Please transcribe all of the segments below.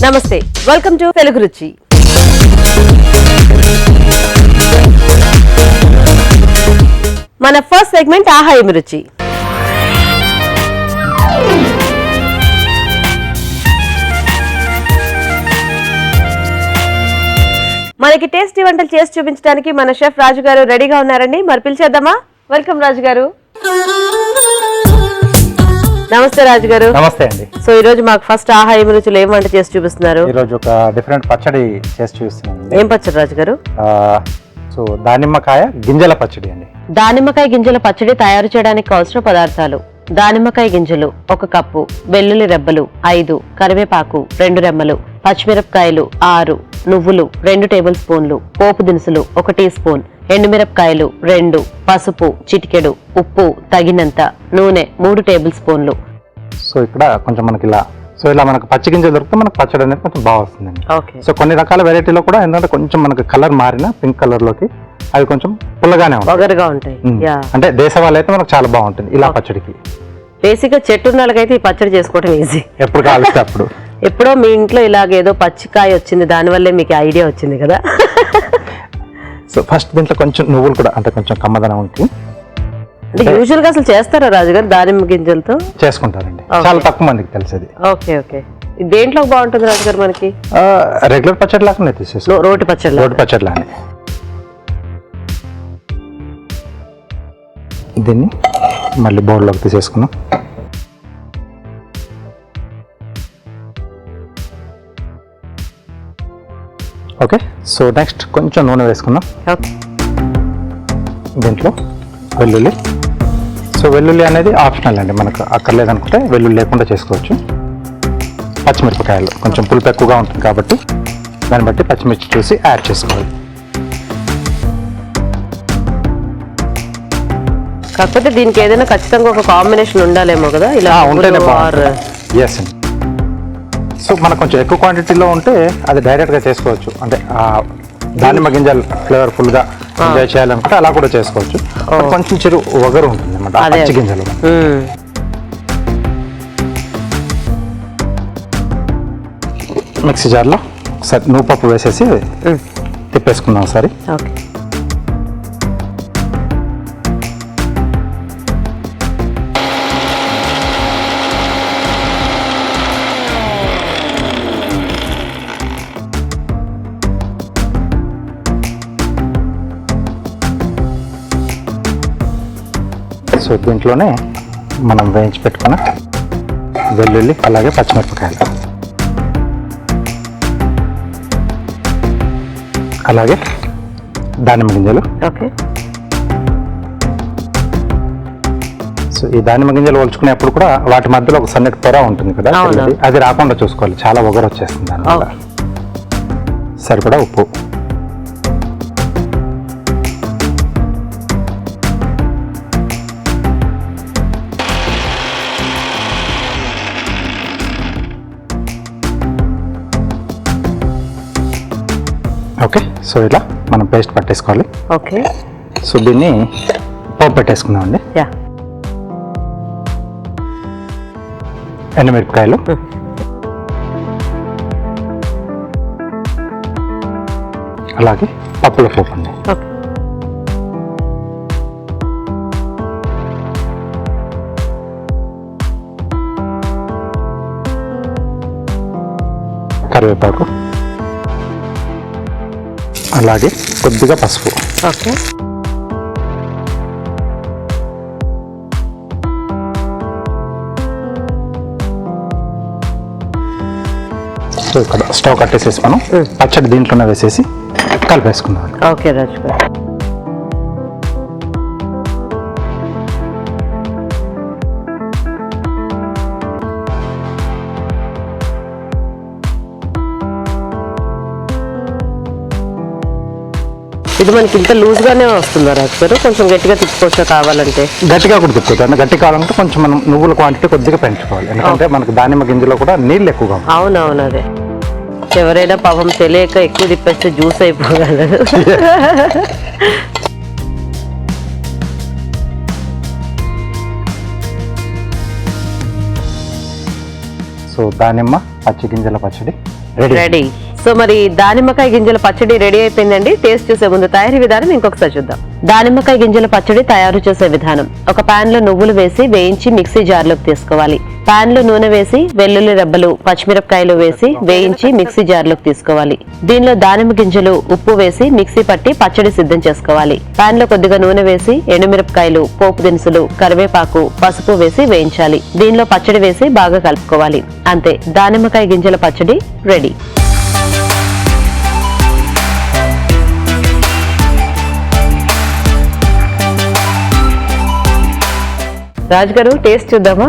నమస్తే, welcome to Telugu రుచి. మన ఫస్ట్ సెగ్మెంట్ ఆహా ఏమి రుచి. మనకి టేస్టీ వంటలు చేసి చూపించడానికి మన షెఫ్ రాజు గారు రెడీగా ఉన్నారండి. మరి పిలిచేద్దామా? వెల్కమ్ రాజు గారు. నమస్తే రాజు గారు. నమస్తే అండి. సో ఈ రోజు మాకు ఫస్ట్ ఆహా ఏమి రుచులు ఏం వంట చేసి చూపిస్తున్నారు? ఈ రోజు ఒక డిఫరెంట్ పచ్చడి చేసి చూపిస్తున్నాను. ఏం పచ్చడి రాజు గారు? సో దానిమ్మకాయ గింజల పచ్చడి అండి. దానిమ్మకాయ గింజల పచ్చడి తయారు చేయడానికి కావాల్సిన పదార్థాలు: దానిమ్మకాయ గింజలు 1 కప్పు, వెల్లుల్లి రెబ్బలు 5, కరివేపాకు 2 రెమ్మలు, పచ్చిమిరపకాయలు 6, నువ్వులు 2 టేబుల్ స్పూన్లు, పోపు దినుసులు 1 టీ స్పూన్, ఎండుమిరపకాయలు 2, పసుపు చిటికెడు, ఉప్పు తగినంత, నూనె 3 టేబుల్ స్పూన్లు. సో ఇక్కడ కొంచెం మనకి ఇలా మనకు పచ్చి గింజలు దొరికితే మనకు పచ్చడి అనేది కొంచెం బాగా వస్తుందండి. సో కొన్ని రకాల వెరైటీలో కూడా ఏంటంటే కొంచెం మనకు కలర్ మారిన పింక్ కలర్ లోకి అవి కొంచెం పుల్లగానే ఉంటాయి. అంటే దేశవాళీ అయితే మనకు చాలా బాగుంటుంది ఇలా పచ్చడికి. బేసిక్ గా చెట్టు వాళ్ళకైతే ఈ పచ్చడి చేసుకోవడం ఈజీ. ఎప్పుడు కాలిస్తే అప్పుడు. ఎప్పుడో మీ ఇంట్లో ఇలాగేదో పచ్చికాయ వచ్చింది, దానివల్లే మీకు ఐడియా వచ్చింది కదా. సో ఫస్ట్ దీంట్లో కొంచెం నువ్వులు కూడా అంటే కొంచెం కమ్మదనం ఉంటుంది. అంటే యూజువల్ గా అసలు చేస్తారా రాజుగారు దానిమ్మ గింజలతో? చేసుకుంటారండి, చాలా తక్కువ మందికి తెలిసేది. Okay okay. దేంట్లో బాగుంటుంది రాజుగారు మనకి? రెగ్యులర్ పచ్చడి లాగానే తీసేసి రోటి పచ్చడి లాగానే. దీన్ని మళ్ళీ బౌల్లోకి తీసేసుకున్నాం. ఓకే. సో నెక్స్ట్ కొంచెం నూనె వేసుకుందాం. దీంట్లో వెల్లుల్లి. సో వెల్లుల్లి అనేది ఆప్షనల్ అండి, మనకు అక్కర్లేదనుకుంటే వెల్లుల్లి లేకుండా చేసుకోవచ్చు. పచ్చిమిరపకాయలు కొంచెం పులుపు ఎక్కువగా ఉంటుంది కాబట్టి దాన్ని బట్టి పచ్చిమిర్చి చూసి యాడ్ చేసుకోవాలి. కాకపోతే దీనికి ఏదైనా ఖచ్చితంగా ఒక కాంబినేషన్ ఉండాలేమో కదా, ఇలా ఉంటేనే బాగుంటుంది. ఎస్ అండి. సో మనకు కొంచెం ఎక్కువ క్వాంటిటీలో ఉంటే అది డైరెక్ట్గా చేసుకోవచ్చు, అంటే దానిమ్మ గింజలు ఫ్లేవర్ఫుల్గా ఎంజాయ్ చేయాలనుకుంటే అలా కూడా చేసుకోవచ్చు. కొంచెం చిరు వగరు ఉంటుంది అన్నమాట పచ్చి గింజలు. మిక్సీ జార్లో ఒకసారి నూపప్పు వేసేసి తిప్పేసుకుందాం ఒకసారి. సో దీంట్లోనే మనం వేయించి పెట్టుకున్న వెల్లుల్లి అలాగే పచ్చిమిరపకాయలు అలాగే దానిమ్మ గింజలు. సో ఈ దానిమ్మ గింజలు ఒలుచుకునేప్పుడు కూడా వాటి మధ్యలో ఒక సన్నటి పొర ఉంటుంది కదా, అది రాకుండా చూసుకోవాలి, చాలా ఒగరు వచ్చేస్తుంది దానివల్ల. సరిపడా ఉప్పు. ఓకే. సో ఇలా మనం పేస్ట్ పట్టేసుకోవాలి. ఓకే. సో దీన్ని పోపు పెట్టేసుకుందాం అండి. ఎండుమిరపకాయలు, అలాగే పప్పుల పోపు అండి. కరివేపాకు, అలాగే కొద్దిగా పసుపు. ఓకే. సో ఇక్కడ స్టవ్ కట్టేసేసి మనం పచ్చడి దీంట్లోనే వేసేసి కలిపేసుకుందాం. ఓకే రాజు గారు. ఇది మనకి ఇంత లూజ్ గానే వస్తుందా రాజు గారు? కొంచెం గట్టిగా తిప్పుకోవచ్చా కావాలంటే? గట్టిగా కూడా తిప్పుకోవచ్చు అంటే గట్టి కావాలంటే కొంచెం మనం నువ్వుల క్వాంటిటీ కొద్దిగా పెంచుకోవాలి, ఎందుకంటే మనకు దానిమ్మ గింజలో కూడా నీళ్ళు ఎక్కువగా. అవునవును, అదే ఎవరైనా పాపం తెలియక ఎక్కువ తిప్పేస్తే జ్యూస్ అయిపోగలరు. సో దానిమ్మ పచ్చి గింజల పచ్చడి రెడీ. సో మరి దానిమ్మకాయ గింజల పచ్చడి రెడీ అయిపోయిందండి. టేస్ట్ చూసే ముందు తయారీ విధానం ఇంకొకసారి చూద్దాం. దానిమ్మకాయ గింజల పచ్చడి తయారు చేసే విధానం: ఒక పాన్ లో నువ్వులు వేసి వేయించి మిక్సీ జార్లోకి తీసుకోవాలి. పాన్ లో నూనె వేసి వెల్లుల్లి రెబ్బలు, పచ్చిమిరపకాయలు వేసి వేయించి మిక్సీ జార్లోకి తీసుకోవాలి. దీనిలో దానిమ్మ గింజలు, ఉప్పు వేసి మిక్సీ పట్టి పచ్చడి సిద్ధం చేసుకోవాలి. పాన్ లో కొద్దిగా నూనె వేసి ఎండుమిరపకాయలు, పోపు దినుసులు, కరివేపాకు, పసుపు వేసి వేయించాలి. దీనిలో పచ్చడి వేసి బాగా కలుపుకోవాలి. అంతే, దానిమ్మకాయ గింజల పచ్చడి రెడీ. రాజ్ గారు, టేస్ట్ చూద్దామా?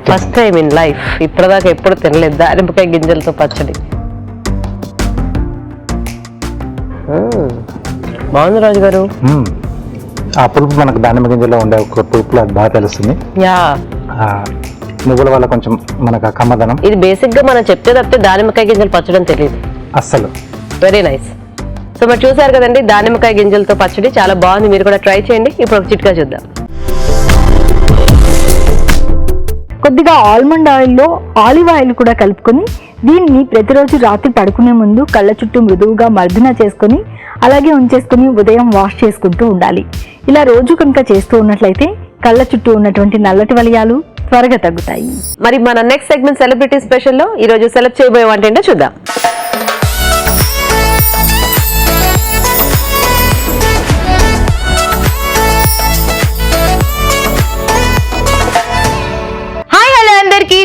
ఫస్ట్ టైం ఇన్ లైఫ్, ఇప్పటిదాకా ఎప్పుడు తినలేదు దానిమ్మకాయ గింజలతో పచ్చడి. బాగుంది రాజు గారు. ఆ పులుపు మనకు దానిమ్మ గింజలో ఉండే ఒక పులుపులో అది బాగా తెలుస్తుంది. యా, నువ్వుల వల్ల కొంచెం మనకు కమ్మదనం. ఇది బేసిక్ గా మనం చెప్తే తప్పితే దానిమ్మకాయ గింజలు పచ్చడి అని తెలియదు అస్సలు. Very nice. సో మరి చూసారు కదండి, దానిమ్మకాయ గింజలతో పచ్చడి చాలా బాగుంది. మీరు కూడా ట్రై చేయండి. ఇప్పుడు ఒక చిట్కా చూద్దాం. కొద్దిగా ఆల్మండ్ ఆయిల్లో ఆలివ్ ఆయిల్ కూడా కలుపుకొని దీన్ని ప్రతిరోజు రాత్రి పడుకునే ముందు కళ్ళ చుట్టూ మృదువుగా మర్దన చేసుకొని అలాగే ఉంచేసుకుని ఉదయం వాష్ చేసుకుంటూ ఉండాలి. ఇలా రోజు కనుక చేస్తూ ఉన్నట్లయితే కళ్ళ చుట్టూ ఉన్నటువంటి నల్లటి వలయాలు త్వరగా తగ్గుతాయి. మరి మన నెక్స్ట్ సెగ్మెంట్ సెలబ్రిటీ స్పెషల్ లో ఈ రోజు సెలెక్ట్ చేయబోయే వంట ఏంటో చూద్దాం.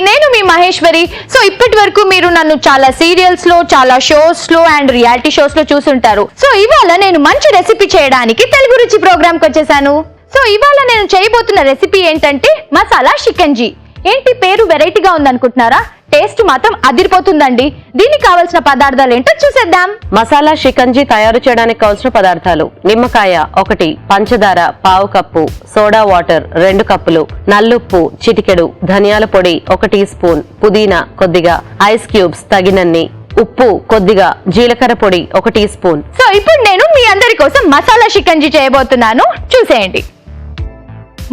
నేను మీ మహేశ్వరి. సో ఇప్పటి వరకు మీరు నన్ను చాలా సీరియల్స్ లో, చాలా షోస్ లో అండ్ రియాలిటీ షోస్ లో చూసుంటారు. సో ఇవాళ నేను మంచి రెసిపీ చేయడానికి తెలుగు రుచి ప్రోగ్రామ్ కి వచ్చేసాను. సో ఇవాళ నేను చేయబోతున్న రెసిపీ ఏంటంటే మసాలా షికంజీ. ఏంటి పేరు వెరైటీగా ఉందనుకుంటున్నారా? టేస్ట్ మాత్రం అదిరిపోతుందండి. దీనికి కావాల్సిన పదార్థాలు ఏంటో చూసేద్దాం. మసాలా షికంజీ తయారు చేయడానికి కావాల్సిన పదార్థాలు: నిమ్మకాయ 1, పంచదార పావు కప్పు, సోడా వాటర్ 2 కప్పులు, నల్లుప్పు చిటికెడు, ధనియాల పొడి 1 టీ స్పూన్, పుదీనా కొద్దిగా, ఐస్ క్యూబ్స్ తగినన్ని, ఉప్పు కొద్దిగా, జీలకర్ర పొడి 1 టీ స్పూన్. సో ఇప్పుడు నేను మీ అందరి కోసం మసాలా షికంజీ చేయబోతున్నాను, చూసేయండి.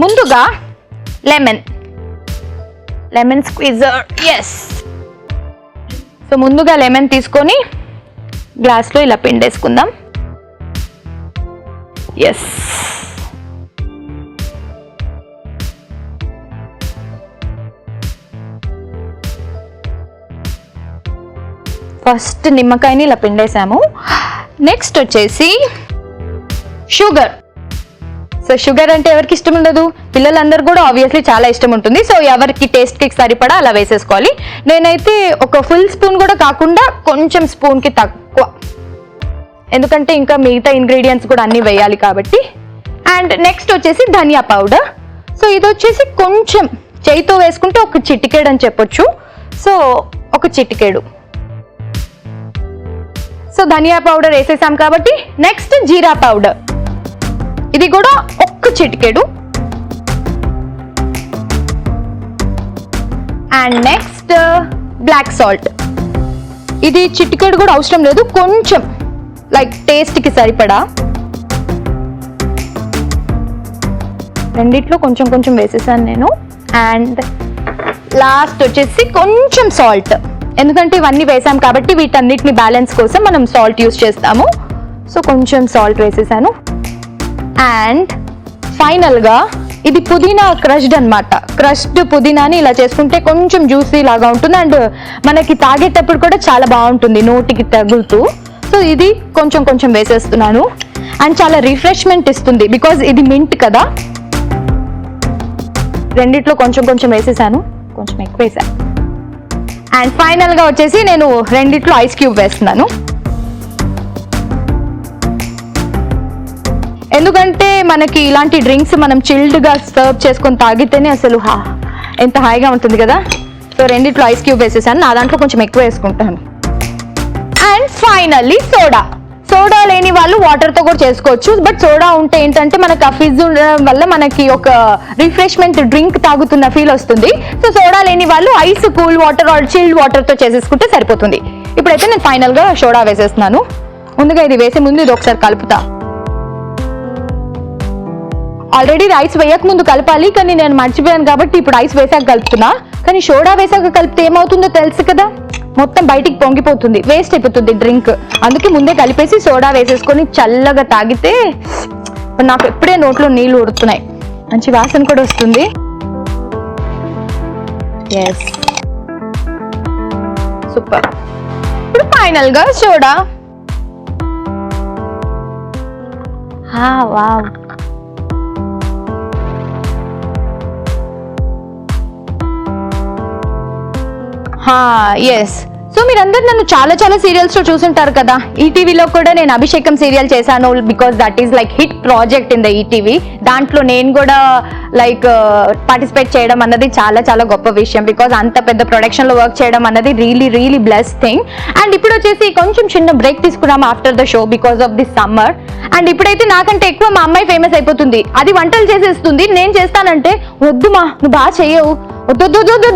ముందుగా లెమన్ స్క్వీజర్. ఎస్. సో ముందుగా లెమన్ తీసుకొని గ్లాస్లో ఇలా పిండేసుకుందాం. ఎస్. ఫస్ట్ నిమ్మకాయని ఇలా పిండేసాము. నెక్స్ట్ వచ్చేసి షుగర్. సో షుగర్ అంటే ఎవరికి ఇష్టం ఉండదు? పిల్లలందరూ కూడా ఆబ్వియస్లీ చాలా ఇష్టం ఉంటుంది. సో ఎవరికి టేస్ట్కి సరిపడా అలా వేసేసుకోవాలి. నేనైతే ఒక ఫుల్ స్పూన్ కూడా కాకుండా కొంచెం స్పూన్కి తక్కువ, ఎందుకంటే ఇంకా మిగతా ఇంగ్రీడియంట్స్ కూడా అన్నీ వేయాలి కాబట్టి. అండ్ నెక్స్ట్ వచ్చేసి ధనియా పౌడర్. సో ఇది వచ్చేసి కొంచెం చేయితో వేసుకుంటే ఒక చిటికెడు అని చెప్పొచ్చు. సో ఒక చిటికెడు. సో ధనియా పౌడర్ వేసేసాం కాబట్టి నెక్స్ట్ జీరా పౌడర్, ఇది కూడా ఒక్క చిటికెడు. And next black salt. ఇది చిటికెడు కూడా అవసరం లేదు, కొంచెం లైక్ టేస్ట్కి సరిపడా. రెండిట్లో కొంచెం కొంచెం వేసేసాను నేను. అండ్ లాస్ట్ వచ్చేసి కొంచెం సాల్ట్, ఎందుకంటే ఇవన్నీ వేసాం కాబట్టి వీటన్నిటిని బ్యాలెన్స్ కోసం మనం సాల్ట్ యూస్ చేస్తాము. సో కొంచెం సాల్ట్ వేసేసాను. అండ్ ఫైనల్గా ఇది పుదీనా క్రష్డ్ అన్నమాట. క్రష్డ్ పుదీనాని ఇలా చేసుకుంటే కొంచెం జ్యూసీ లాగా ఉంటుంది అండ్ మనకి తాగేటప్పుడు కూడా చాలా బాగుంటుంది నోటికి తగులుతూ. సో ఇది కొంచెం కొంచెం వేసేస్తున్నాను అండ్ చాలా రిఫ్రెష్మెంట్ ఇస్తుంది బికాజ్ ఇది మింట్ కదా. రెండిట్లో కొంచెం కొంచెం వేసేసాను, కొంచెం ఎక్కువ వేసాను. అండ్ ఫైనల్గా వచ్చేసి నేను రెండిట్లో ఐస్ క్యూబ్ వేస్తున్నాను, ఎందుకంటే మనకి ఇలాంటి డ్రింక్స్ మనం చిల్డ్గా సర్వ్ చేసుకొని తాగితేనే అసలు ఎంత హాయిగా ఉంటుంది కదా. సో రెండిట్లో ఐస్ క్యూబ్ వేసేసాను, నా దాంట్లో కొంచెం ఎక్కువ వేసుకుంటాను. And finally soda. సోడా లేని వాళ్ళు వాటర్తో కూడా చేసుకోవచ్చు, బట్ సోడా ఉంటే ఏంటంటే మనకు ఆ ఫిజ్ ఉండడం వల్ల మనకి ఒక రిఫ్రెష్మెంట్ డ్రింక్ తాగుతున్న ఫీల్ వస్తుంది. సో సోడా లేని వాళ్ళు ice cool water or chilled వాటర్తో చేసేసుకుంటే సరిపోతుంది. ఇప్పుడైతే నేను ఫైనల్గా సోడా వేసేస్తున్నాను. ముందుగా ఇది వేసే ముందు ఇది ఒకసారి కలుపుతా. ఆల్రెడీ రైస్ వేయక ముందు కలపాలి, కానీ నేను మర్చిపోయాను కాబట్టి ఇప్పుడు ఐస్ వేసాక కలుపుతున్నా. కానీ సోడా వేసాక కలిపితే ఏమవుతుందో తెలుసు కదా, మొత్తం బయటికి పొంగిపోతుంది, వేస్ట్ అయిపోతుంది డ్రింక్. అందుకే ముందే కలిపేసి సోడా వేసేసుకొని చల్లగా తాగితే నాకు ఎప్పుడే నోట్లో నీళ్లు ఉడుతున్నాయి, మంచి వాసన కూడా వస్తుంది. Yes, super. ఇప్పుడు ఫైనల్ గా సోడా. Wow, yes. సో మీరందరూ నన్ను చాలా చాలా సీరియల్స్ లో చూసుంటారు కదా. ఈటీవీలో కూడా నేను అభిషేకం సీరియల్ చేశాను, because that is like hit project in the ETV. దాంట్లో నేను కూడా లైక్ పార్టిసిపేట్ చేయడం అన్నది చాలా చాలా గొప్ప విషయం, బికాస్ అంత పెద్ద ప్రొడక్షన్ లో వర్క్ చేయడం అన్నది really really bless thing. And ఇప్పుడు వచ్చేసి కొంచెం చిన్న బ్రేక్ తీసుకున్నాము after the show because of this summer. And ఇప్పుడైతే నాకంటే ఎక్కువ మా అమ్మాయి ఫేమస్ అయిపోతుంది, అది వంటలు చేసేస్తుంది. నేను చేస్తానంటే వద్దుమా నువ్వు బాగా చేయవు, వద్దు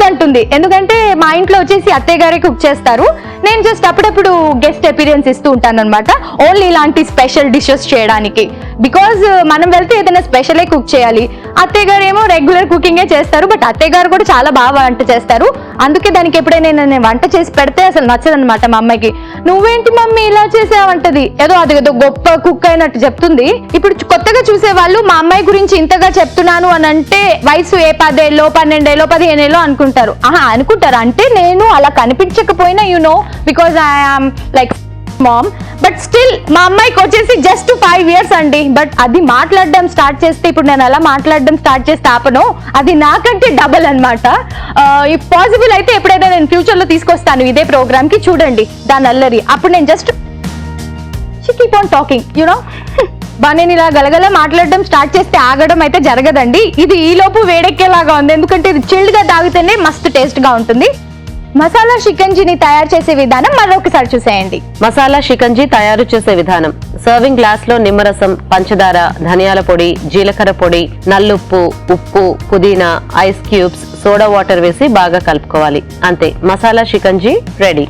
అంటుంది. ఎందుకంటే మా ఇంట్లో వచ్చేసి అత్తయ్య గారే కుక్ చేస్తారు, నేను జస్ట్ అప్పుడప్పుడు గెస్ట్ అపీరియన్స్ ఇస్తూ ఉంటాను అనమాట, ఓన్లీ ఇలాంటి స్పెషల్ డిషెస్ చేయడానికి. బికాజ్ మనం వెళ్తే ఏదైనా స్పెషలే కుక్ చేయాలి, అత్తయ్య గారు ఏమో రెగ్యులర్ కుకింగే చేస్తారు, బట్ అత్తయ్య గారు కూడా చాలా బాగా వంట చేస్తారు. అందుకే దానికి ఎప్పుడైనా నేను వంట చేసి పెడితే అసలు నచ్చదనమాట మా అమ్మాయికి. నువ్వేంటి మమ్మీ ఇలా చేసావంటది, ఏదో అది ఏదో గొప్ప కుక్ అయినట్టు చెప్తుంది. ఇప్పుడు కొత్తగా చూసే వాళ్ళు మా అమ్మాయి గురించి ఇంతగా చెప్తున్నాను అని అంటే వయసు 10 ఏళ్ళో 12 ఏళ్ళో 15 ఏళ్ళో అనుకుంటారు. అనుకుంటారు అంటే నేను అలా కనిపించకపోయినా because I am like mom, but still మా అమ్మాయికి వచ్చేసి జస్ట్ 5 years అండి. బట్ అది మాట్లాడడం స్టార్ట్ చేస్తే, ఇప్పుడు నేను అలా మాట్లాడడం స్టార్ట్ చేస్తే ఆపను, అది నాకంటే డబల్ అనమాట. ఇఫ్ పాసిబుల్ అయితే ఎప్పుడైనా నేను ఫ్యూచర్ లో తీసుకొస్తాను ఇదే ప్రోగ్రామ్ కి, చూడండి దాని అల్లరి. అప్పుడు నేను జస్ట్ కీప్ ఆన్ టాకింగ్ నేను ఇలా గలగల మాట్లాడడం స్టార్ట్ చేస్తే ఆగడం అయితే జరగదండి. ఇది ఈ లోపు వేడెక్కేలాగా ఉంది, ఎందుకంటే ఇది చిల్డ్ గా తాగితేనే మస్తు టేస్ట్ గా ఉంటుంది. మసాలా షికంజీని తయారు చేసే విధానం మరొకసారి చూసేయండి. మసాలా షికంజీ తయారు చేసే విధానం: సర్వింగ్ గ్లాస్ లో నిమ్మరసం, పంచదార, ధనియాల పొడి, జీలకర్ర పొడి, నల్లుప్పు, ఉప్పు, పుదీనా, ఐస్ క్యూబ్స్, సోడా వాటర్ వేసి బాగా కలుపుకోవాలి. అంతే, మసాలా షికంజీ రెడీ.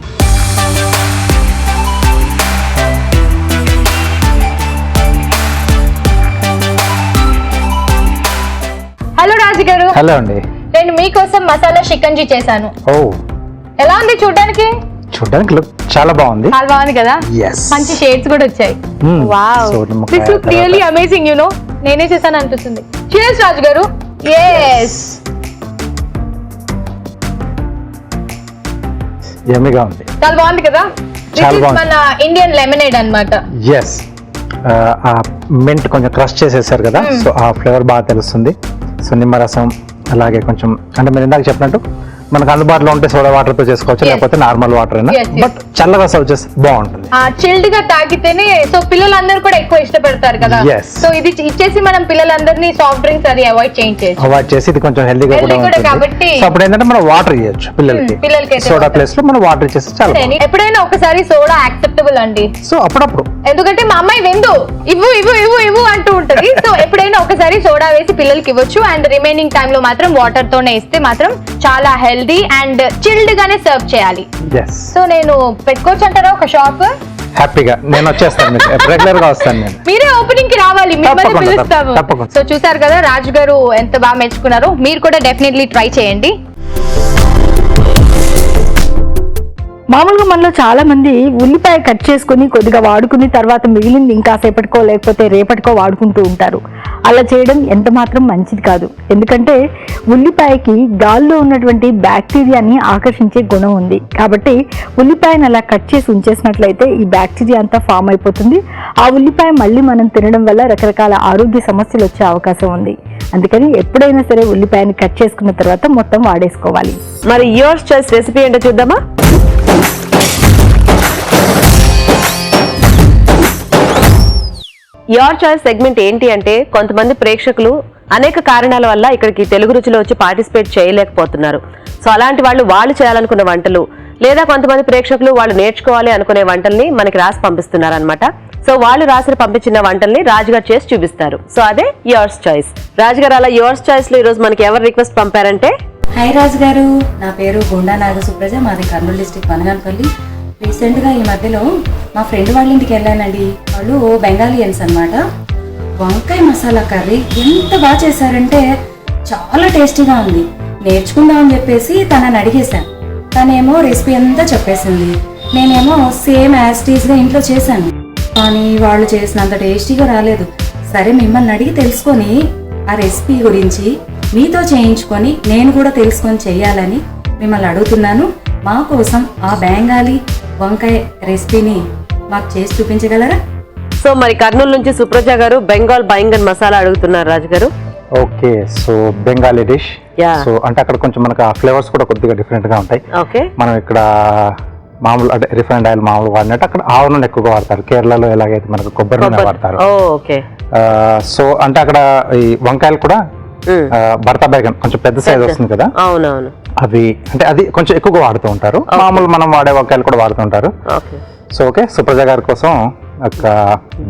హలో రాజు గారు. హలో అండి. నేను మీకోసం మసాలా షికంజీ చేశాను. ఓ, ఎలా ఉంది చూడడానికి? చూడడానికి లుక్ చాలా బాగుంది. చాలా బాగుంది కదా, మంచి షేడ్స్ కూడా వచ్చాయి. Wow, this look really amazing. నేనే చేశాను అనిపిస్తుంది. cheers రాజు గారు. yes, యమ్మీగా ఉంది, చాలా బాగుంది కదా. చాలా బాగుంది. మన ఇండియన్ లెమనేడ్ అన్నమాట. ఎస్, ఆ మింట్ కొంచెం క్రష్ చేసేసారు కదా, సో ఆ ఫ్లేవర్ బాగా తెలుస్తుంది. సో నిమ్మరసం, అలాగే కొంచెం అంటే మీరు ఇందాక చెప్పినట్టు మనకు అందుబాటులో ఉంటే సోడా వాటర్ తో చేసుకోవచ్చు, లేకపోతే నార్మల్ వాటర్ అయినా, బట్ చల్లగా సర్వ్ చేస్తే బాగుంటుంది. చిల్డ్ గా తాగితేనే సో పిల్లలందరూ కూడా ఎక్కువ ఇష్టపడతారు కదా. సో ఇది ఇచ్చేసి మనం పిల్లలందరినీ సాఫ్ట్ డ్రింక్స్ అది అవాయిడ్ చేసి ఇది కొంచెం హెల్దీగా కూడా ఉంటుంది కాబట్టి అప్పుడు ఏంటంటే మనం వాటర్ ఇవ్వచ్చు పిల్లలకి. సోడా ప్లేస్ లో మనం వాటర్ ఇచ్చేస్తే చాలా. ఎప్పుడైనా ఒకసారి సోడా యాక్సెప్టబుల్ అండి, సో అప్పుడప్పుడు, ఎందుకంటే మా అమ్మాయి విందు ఇవ్వు ఇవ్వు ఇవ్వు ఇవ్వు అంటూ ఉంటది. సో ఎప్పుడైనా ఒకసారి సోడా వేసి పిల్లలకి ఇవ్వచ్చు, అండ్ రిమైనింగ్ టైమ్ లో మాత్రం వాటర్ తోనే ఇస్తే మాత్రం చాలా హెల్దీ అండ్ చిల్డ్ గానే సర్వ్ చేయాలి. సో నేను పెట్టుకోవచ్చు అంటారా ఒక షాప్? హ్యాపీగా నేను వచ్చేస్తాను, రెగ్యులర్ గా వస్తాను నేను. మీరే ఓపెనింగ్ కి రావాలి, మిమ్మల్ని పిలుస్తాము. సో చూసారు కదా రాజు గారు ఎంత బాగా మెచ్చుకున్నారో, మీరు కూడా డెఫినెట్లీ ట్రై చేయండి. మామూలుగా మనలో చాలా మంది ఉల్లిపాయ కట్ చేసుకుని కొద్దిగా వాడుకుని తర్వాత మిగిలింది ఇంకా సేపటికో లేకపోతే రేపటికో వాడుకుంటూ ఉంటారు. అలా చేయడం ఎంత మాత్రం మంచిది కాదు. ఎందుకంటే ఉల్లిపాయకి గాల్లో ఉన్నటువంటి బ్యాక్టీరియాని ఆకర్షించే గుణం ఉంది. కాబట్టి ఉల్లిపాయను అలా కట్ చేసి ఉంచేసినట్లయితే ఈ బ్యాక్టీరియా అంతా ఫామ్ అయిపోతుంది. ఆ ఉల్లిపాయ మళ్ళీ మనం తినడం వల్ల రకరకాల ఆరోగ్య సమస్యలు వచ్చే అవకాశం ఉంది. అందుకని ఎప్పుడైనా సరే ఉల్లిపాయని కట్ చేసుకున్న తర్వాత మొత్తం వాడేసుకోవాలి. మరి యువర్స్ చాయిస్ రెసిపీ ఏంటో చూద్దామా? యువర్ చాయిస్ సెగ్మెంట్ ఏంటి అంటే, కొంతమంది ప్రేక్షకులు అనేక కారణాల వల్ల ఇక్కడికి తెలుగు రుచిలో వచ్చి పార్టిసిపేట్ చేయలేకపోతున్నారు. సో అలాంటి వాళ్ళు చేయాలనుకున్న వంటలు, లేదా కొంతమంది ప్రేక్షకులు వాళ్ళు నేర్చుకోవాలి అనుకునే వంటల్ని మనకి రాసి పంపిస్తున్నారు అనమాట. సో వాళ్ళు రాసి పంపించిన వంటల్ని రాజుగారు చేసి చూపిస్తారు. సో అదే యువర్స్ చాయిస్. రాజుగారు, అలా యువర్స్ చాయిస్ లో ఈరోజు మనకి ఎవరు రిక్వెస్ట్ పంపారంటే, హాయ్ రాజు గారు, నా పేరు గుండా నాగసుప్రజ, మాది కర్నూలు డిస్ట్రిక్ట్ పనగానపల్లి. రీసెంట్గా ఈ మధ్యలో మా ఫ్రెండ్ వాళ్ళ ఇంటికి వెళ్ళానండి. వాళ్ళు బెంగాలియన్స్ అనమాట. వంకాయ మసాలా కర్రీ ఎంత బాగా చేశారంటే చాలా టేస్టీగా ఉంది. నేర్చుకుందామని చెప్పేసి తనని అడిగేశాను. తనేమో రెసిపీ అంతా చెప్పేసింది. నేనేమో సేమ్ యాస్టీస్గా ఇంట్లో చేశాను, కానీ వాళ్ళు చేసినంత టేస్టీగా రాలేదు. సరే మిమ్మల్ని అడిగి తెలుసుకొని ఆ రెసిపీ గురించి మీతో చేయించుకొని నేను కూడా తెలుసుకొని చెయ్యాలని మిమ్మల్ని అడుగుతున్నాను. మా కోసం ఆ బెంగాలీ వంకాయ రెసిపీని మాకు చేసి చూపించగలరా? సో మరి కర్నూలు నుంచి సుప్రజ గారు బెంగాల్ బైంగన్ మసాలా అడుగుతున్నారు రాజు గారు. Okay, so Bengali dish. Yeah. So అంటే అక్కడ కొంచెం మనకు ఆ ఫ్లేవర్స్ కూడా కొద్దిగా డిఫరెంట్ గా ఉంటాయి. ఓకే, మనం ఇక్కడ మామూలు అంటే రిఫైండ్ ఆయిల్ మామూలు వాడినట్టు అక్కడ ఆవు నూనె ఎక్కువగా వాడతారు. కేరళలో ఎలాగైతే మనకు కొబ్బరి నూనె వాడతారు. ఓకే. సో అంటే అక్కడ ఈ వంకాయలు కూడా భర్త బైగన్ కొంచెం పెద్ద సైజ్ వస్తుంది కదా, అవునవును, అవి అంటే అది కొంచెం ఎక్కువగా వాడుతూ ఉంటారు. మామూలు మనం వాడే వంకాయలు కూడా వాడుతూ ఉంటారు. ఓకే. సో ఓకే, సుప్రజ గారి కోసం ఒక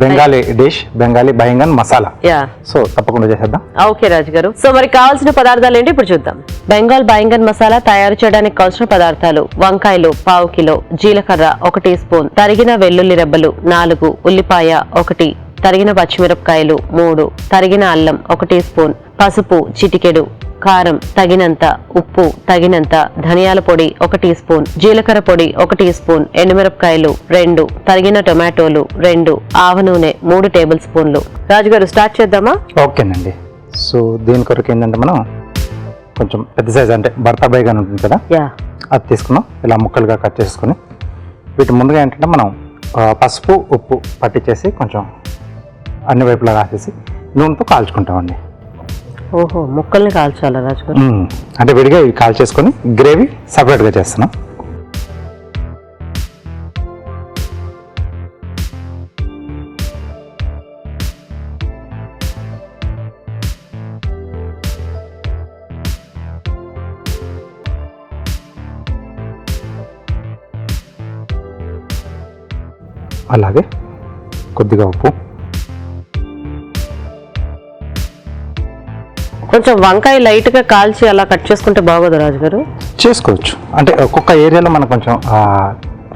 Bengali dish, Bengali baingan masala. Yeah, so తప్పకుండా చేసేద్దాం. ఓకే రాజు గారు. సో మరి కావాల్సిన పదార్థాలు ఏంటి ఇప్పుడు చూద్దాం. బెంగాల్ బైంగన్ మసాలా తయారు చేయడానికి కావాల్సిన పదార్థాలు: వంకాయలు పావు కిలో, జీలకర్ర 1 టీ స్పూన్, తరిగిన వెల్లుల్లి రెబ్బలు 4, ఉల్లిపాయ 1, తరిగిన పచ్చిమిరపకాయలు 3, తరిగిన అల్లం 1 టీ స్పూన్, పసుపు చిటికెడు, కారం తగినంత, ఉప్పు తగినంత, ధనియాల పొడి 1 టీ స్పూన్, జీలకర్ర పొడి 1 టీ స్పూన్, ఎండుమిరపకాయలు 2, తరిగిన టొమాటోలు 2, ఆవ నూనె 3 టేబుల్ స్పూన్లు. రాజుగారు స్టార్ట్ చేద్దామా? ఓకేనండి. సో దీని కొరకు ఏంటంటే మనం కొంచెం పెద్ద సైజ్ అంటే భర్త బైగన్ ఉంటుంది కదా, యా, అది తీసుకున్నాం. ఇలా ముక్కలుగా కట్ చేసుకుని వీటి ముందుగా ఏంటంటే మనం పసుపు ఉప్పు పట్టించేసి కొంచెం అన్ని వైపులా రాసేసి నూనెతో కాల్చుకుంటామండి. ఓహో, ముక్కల్ని కాల్చాలా రాజుగారు? అంటే విడిగా ఇవి కాల్చేసుకొని గ్రేవీ సపరేట్గా చేస్తున్నాం. అలాగే కొద్దిగా ఉప్పు, కొంచెం వంకాయ లైట్ గా కాల్చి అలా కట్ చేసుకుంటే బాగోదు రాజుగారు? చేసుకోవచ్చు. అంటే ఒక్కొక్క ఏరియాలో మనం కొంచెం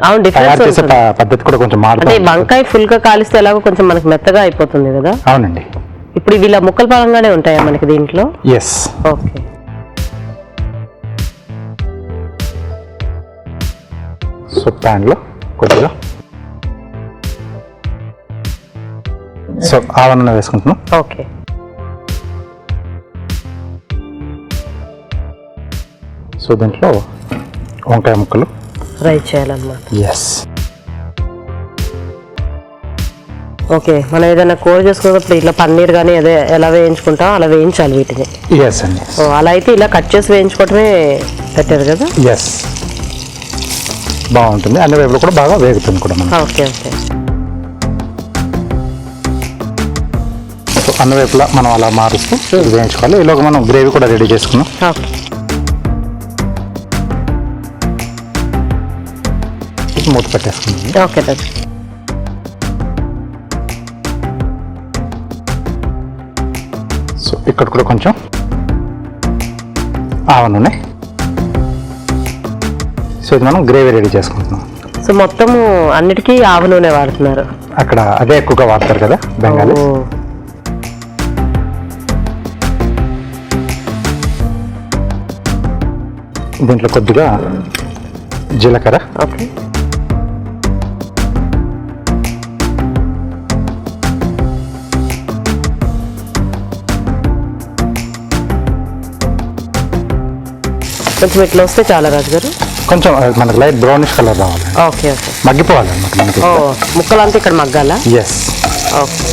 అవును, తయారు డిఫరెన్స్ చేసే పద్ధతి కూడా కొంచెం అంటే మారుతుంది. వంకాయ ఫుల్ గా కాలిస్తే ఎలాగో కొంచెం మనకి మెత్తగా అయిపోతుంది కదా. అవునండి. ఇప్పుడు ఇవి ఇలా ముక్కల పరంగానే ఉంటాయా మనకి దీంట్లో? ఎస్. ఓకే. సో ప్యాన్లో కొద్దిగా సో ఆవ నూనె వేసుకుంటున్నాం. ఓకే. సో దీంట్లో వంకాయ ముక్కలు ఫ్రై చేయాలన్నమాట. ఎస్. ఓకే, మనం ఏదైనా కూర చేసుకున్నప్పుడు ఇట్లా పన్నీర్ కానీ అదే ఎలా వేయించుకుంటాం అలా వేయించాలి వీటిని. ఎస్ అండి. సో అలా అయితే ఇలా కట్ చేసి వేయించుకోవటమే బెటర్ కదా. ఎస్, బాగుంటుంది. అన్ని వైపులు కూడా బాగా వేగుతుంది కూడా మనం. Okay okay. సో అన్ని వైపులా మనం అలా మారుస్తూ వేయించుకోవాలి. ఈలోగా మనం గ్రేవీ కూడా రెడీ చేసుకున్నాం. ఓకే. మూత పెట్టేసుకున్నాం. ఓకే రాజు. సో ఇక్కడ కూడా కొంచెం ఆవ నూనె. సో ఇది మనం గ్రేవీ రెడీ చేసుకుంటున్నాం. సో మొత్తము అన్నిటికీ ఆవ నూనె వాడుతున్నారు అక్కడ, అదే ఎక్కువగా వాడతారు కదా బెంగాలీ. ఓ. దీంట్లో కొద్దిగా జీలకర్ర, ఓకే. కొంచెం ఇట్లా వస్తే చాలా రాజుగారు. కొంచెం మనకు లైట్ బ్రౌనిష్ కలర్ రావాలి, ఓకే ఓకే. మగ్గిపోవాలి అన్నమాట మనకి. ఓ, ముక్కలంతా ఇక్కడ మగ్గాలా? ఎస్. ఓకే.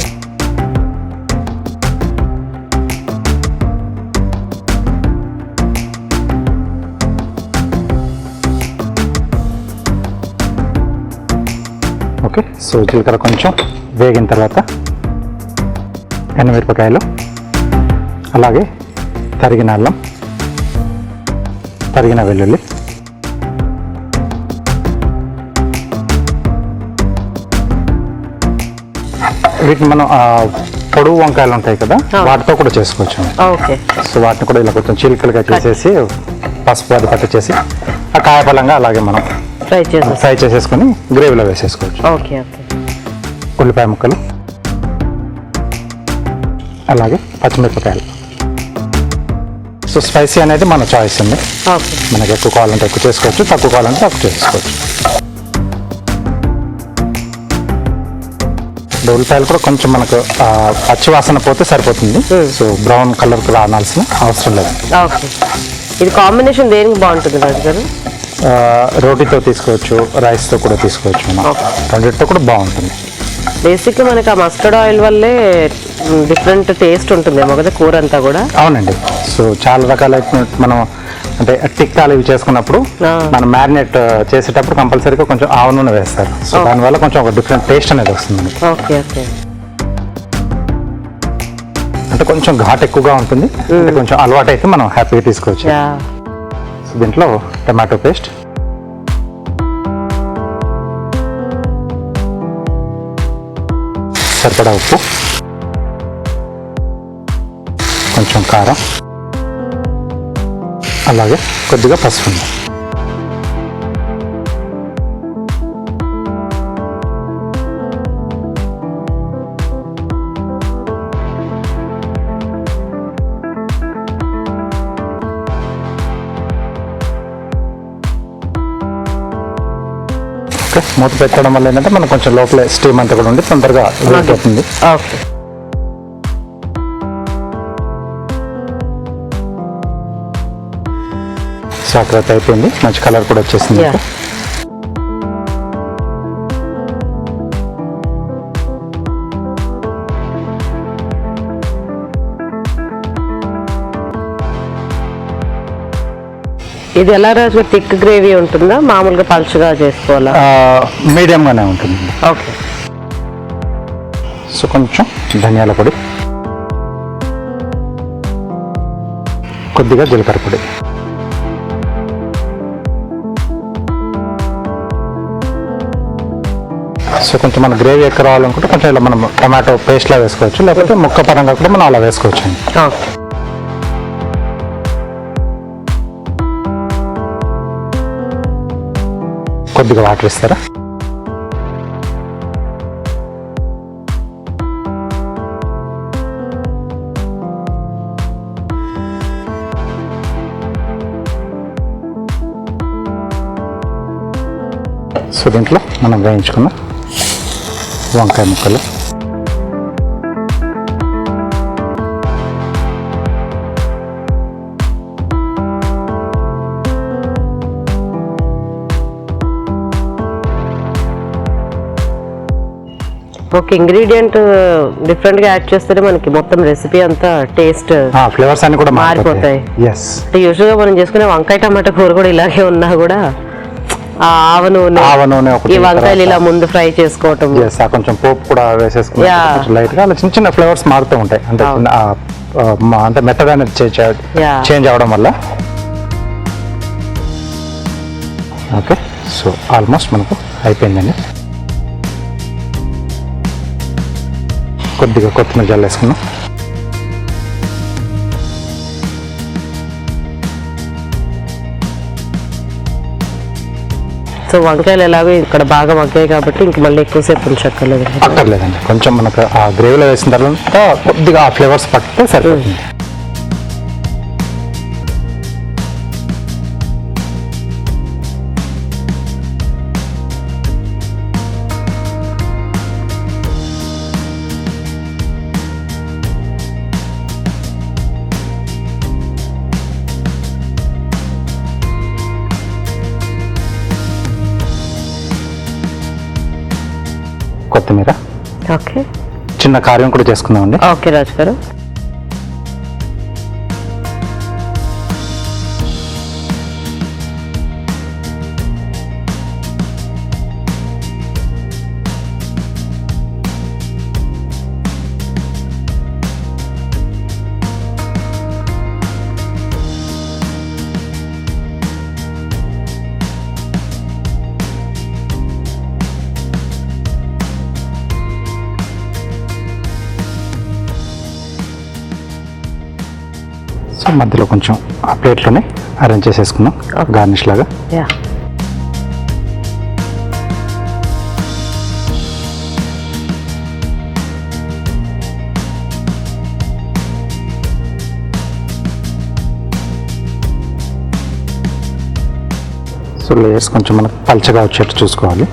ఓకే. సో జీలకర్ర కొంచెం వేగిన తర్వాత ఎండుమిరపకాయలు, అలాగే తరిగిన అల్లం, తరిగిన వెల్లుల్లి, వీటిని మనం పొడుగు వంకాయలు ఉంటాయి కదా, వాటితో కూడా చేసుకోవచ్చు. ఓకే. సో వాటిని కూడా ఇలా కొంచెం చిలుకలుగా చేసేసి పసుపు అది పట్టించేసి ఆ కాయపలంగా అలాగే మనం ఫ్రై చేసేసుకొని గ్రేవీలో వేసేసుకోవచ్చు. Okay okay. ఉల్లిపాయ ముక్కలు, అలాగే పచ్చిమిరపకాయలు. సో స్పైసీ అనేది మన చాయిస్ అండి. ఓకే. మనకి ఎక్కువ కావాలంటే ఎక్కువ చేసుకోవచ్చు, తక్కువ కావాలంటే తక్కువ చేసుకోవచ్చు. ఉల్లిపాయలు కూడా కొంచెం మనకు పచ్చి వాసన పోతే సరిపోతుంది. సో బ్రౌన్ కలర్కి రావాల్సిన అవసరం లేదు. ఓకే. ఇది కాంబినేషన్ దేనికి బాగుంటుంది రాజు గారు? రోటీతో తీసుకోవచ్చు, రైస్తో కూడా తీసుకోవచ్చు. మనం రెండింటితో కూడా బాగుంటుంది. బేసిక్గా మనకి ఆ మస్టర్డ్ ఆయిల్ వల్లే డిఫరెంట్ టేస్ట్ ఉంటుందేమో కదా కూర అంతా కూడా. అవునండి. సో చాలా రకాల మనం అంటే టిక్కాలు ఇవి చేసుకున్నప్పుడు మనం మ్యారినేట్ చేసేటప్పుడు కంపల్సరీగా కొంచెం ఆవ నూనె వేస్తారు. సో దానివల్ల కొంచెం ఒక డిఫరెంట్ టేస్ట్ అనేది వస్తుంది. Okay okay. అంటే కొంచెం ఘాట్ ఎక్కువగా ఉంటుంది, అంటే కొంచెం అలవాటు అయితే మనం హ్యాపీగా తీసుకోవచ్చు. సో దీంట్లో టమాటో పేస్ట్, సరిపడా ఉప్పు, కొంచెం కారం, అలాగే కొద్దిగా పసుపు. ఓకే, మూత పెట్టడం వల్ల ఏంటంటే మనకు కొంచెం లోపల స్టీమ్ అంతా కూడా ఉండి తొందరగా ఉడికిపోతుంది. ఓకే. సాకరైతే అయిపోయింది, మంచి కలర్ కూడా వచ్చేసింది. ఇది ఎలా రాజు థిక్ గ్రేవీ ఉంటుందా, మామూలుగా పలుచగా చేసుకోవాలా? మీడియంగానే ఉంటుంది. ఓకే. సో కొంచెం ధనియాల పొడి, కొద్దిగా జీలకర్ర పొడి, సో కొంచెం మన గ్రేవీ ఎక్కువ రావాలనుకుంటే కొంచెం ఇలా మనం టమాటో పేస్ట్లా వేసుకోవచ్చు, లేకపోతే ముక్క పరంగా కూడా మనం అలా వేసుకోవచ్చు అండి. ఓకే. కొద్దిగా వాటర్ ఇస్తారా? సో దీంట్లో మనం వేయించుకున్న వంకాయ ముక్కలు, ఒక ఇంగ్రీడియంట్ డిఫరెంట్ గా యాడ్ చేస్తేనే మనకి మొత్తం రెసిపీ అంతా టేస్ట్ ఫ్లేవర్స్ అన్ని కూడా మారిపోతాయి. ఎస్. అంటే యూజువల్ గా మనం చేసుకునే వంకాయ టమాటా కూర కూడా ఇలాగే ఉన్నా కూడా ఆ ఆవ నూనె ఈ వంకాయలు ఇలా ముందు ఫ్రై చేసుకోవటం, కొంచెం పోపు కూడా వేసేసుకుని లైట్ గా అలా చిన్న చిన్న ఫ్లేవర్స్ మారుతూ ఉంటాయి. అంటే అంటే మెత్తగా చేంజ్ అవడం వల్ల. ఓకే, సో ఆల్మోస్ట్ మనకు అయిపోయిందండి. కొద్దిగా కొత్తిమీర జల్లేసుకున్నాం. సో వంకాయలు ఎలాగో ఇక్కడ బాగా వంకాయ కాబట్టి ఇంక మళ్ళీ ఎక్కువసేపు ఉంచక్కర్లేదు. అక్కర్లేదండి, కొంచెం మనకు ఆ గ్రేవీలో వేసిన తర్వాత కొద్దిగా ఆ ఫ్లేవర్స్ పట్టితే సరిపోతుంది. కొత్తిమీర, ఓకే, చిన్న కార్యం కూడా చేసుకుందామండి. ఓకే రాజు గారు. సో మధ్యలో కొంచెం ఆ ప్లేట్లోనే అరేంజ్ చేసేసుకున్నాం గార్నిష్ లాగా. యా, సో లేయర్స్ కొంచెం మనకు పల్చగా వచ్చేట్టు చూసుకోవాలి.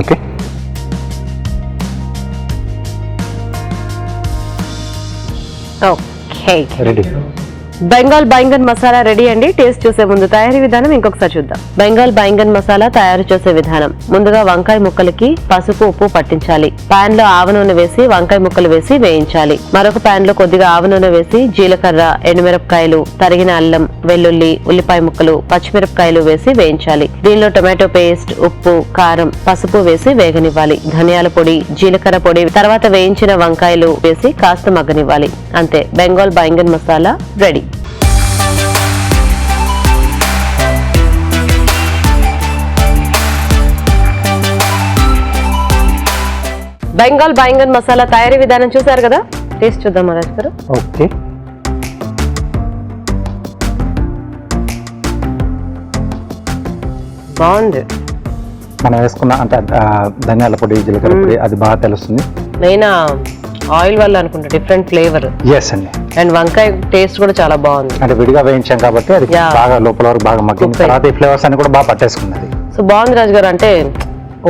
Okay, okay, ready. Bengal baingan masala ready అండి. టేస్ట్ చూసే ముందు తయారీ విధానం ఇంకొకసారి చూద్దాం. బెంగాల్ బైంగన్ మసాలా తయారు చేసే విధానం. ముందుగా వంకాయ ముక్కలకి పసుపు ఉప్పు పట్టించాలి. పాన్ లో ఆవ నూనె వేసి వంకాయ ముక్కలు వేసి వేయించాలి. మరొక పాన్ లో కొద్దిగా ఆవ నూనె వేసి జీలకర్ర, ఎండుమిరపకాయలు, తరిగిన అల్లం, వెల్లుల్లి, ఉల్లిపాయ ముక్కలు, పచ్చిమిరపకాయలు వేసి వేయించాలి. దీనిలో టొమాటో పేస్ట్, ఉప్పు, కారం, పసుపు వేసి వేగనివ్వాలి. ధనియాల పొడి, జీలకర్ర పొడి, తర్వాత వేయించిన వంకాయలు వేసి కాస్త మగ్గనివ్వాలి. అంతే, బెంగాల్ బైంగన్ మసాలా రెడీ. బెంగాల్ బైంగన్ మసాలా తయారీ విధానం చూసారు కదా, టేస్ట్ చూద్దాం మహారాజ్ గారు. ఓకే, బాగుంది. మనం వేసుకున్న అంటే ధనియాల పొడి, జీలకర్ర పొడి అది బాగా తెలుస్తుంది. మెయిన్ ఆయిల్ వల్ల అనుకుంటా డిఫరెంట్ ఫ్లేవర్. ఎస్ అండి. అండ్ వంకాయ టేస్ట్ కూడా చాలా బాగుంది. అంటే విడిగా వేయించాం కాబట్టి అది Yeah. బాగా లోపల వరకు బాగా మగ్గింది. తర్వాత ఈ ఫ్లేవర్స్ అన్ని కూడా బాగా పట్టేసుకున్నది. సో బాగుంది రాజు గారు. అంటే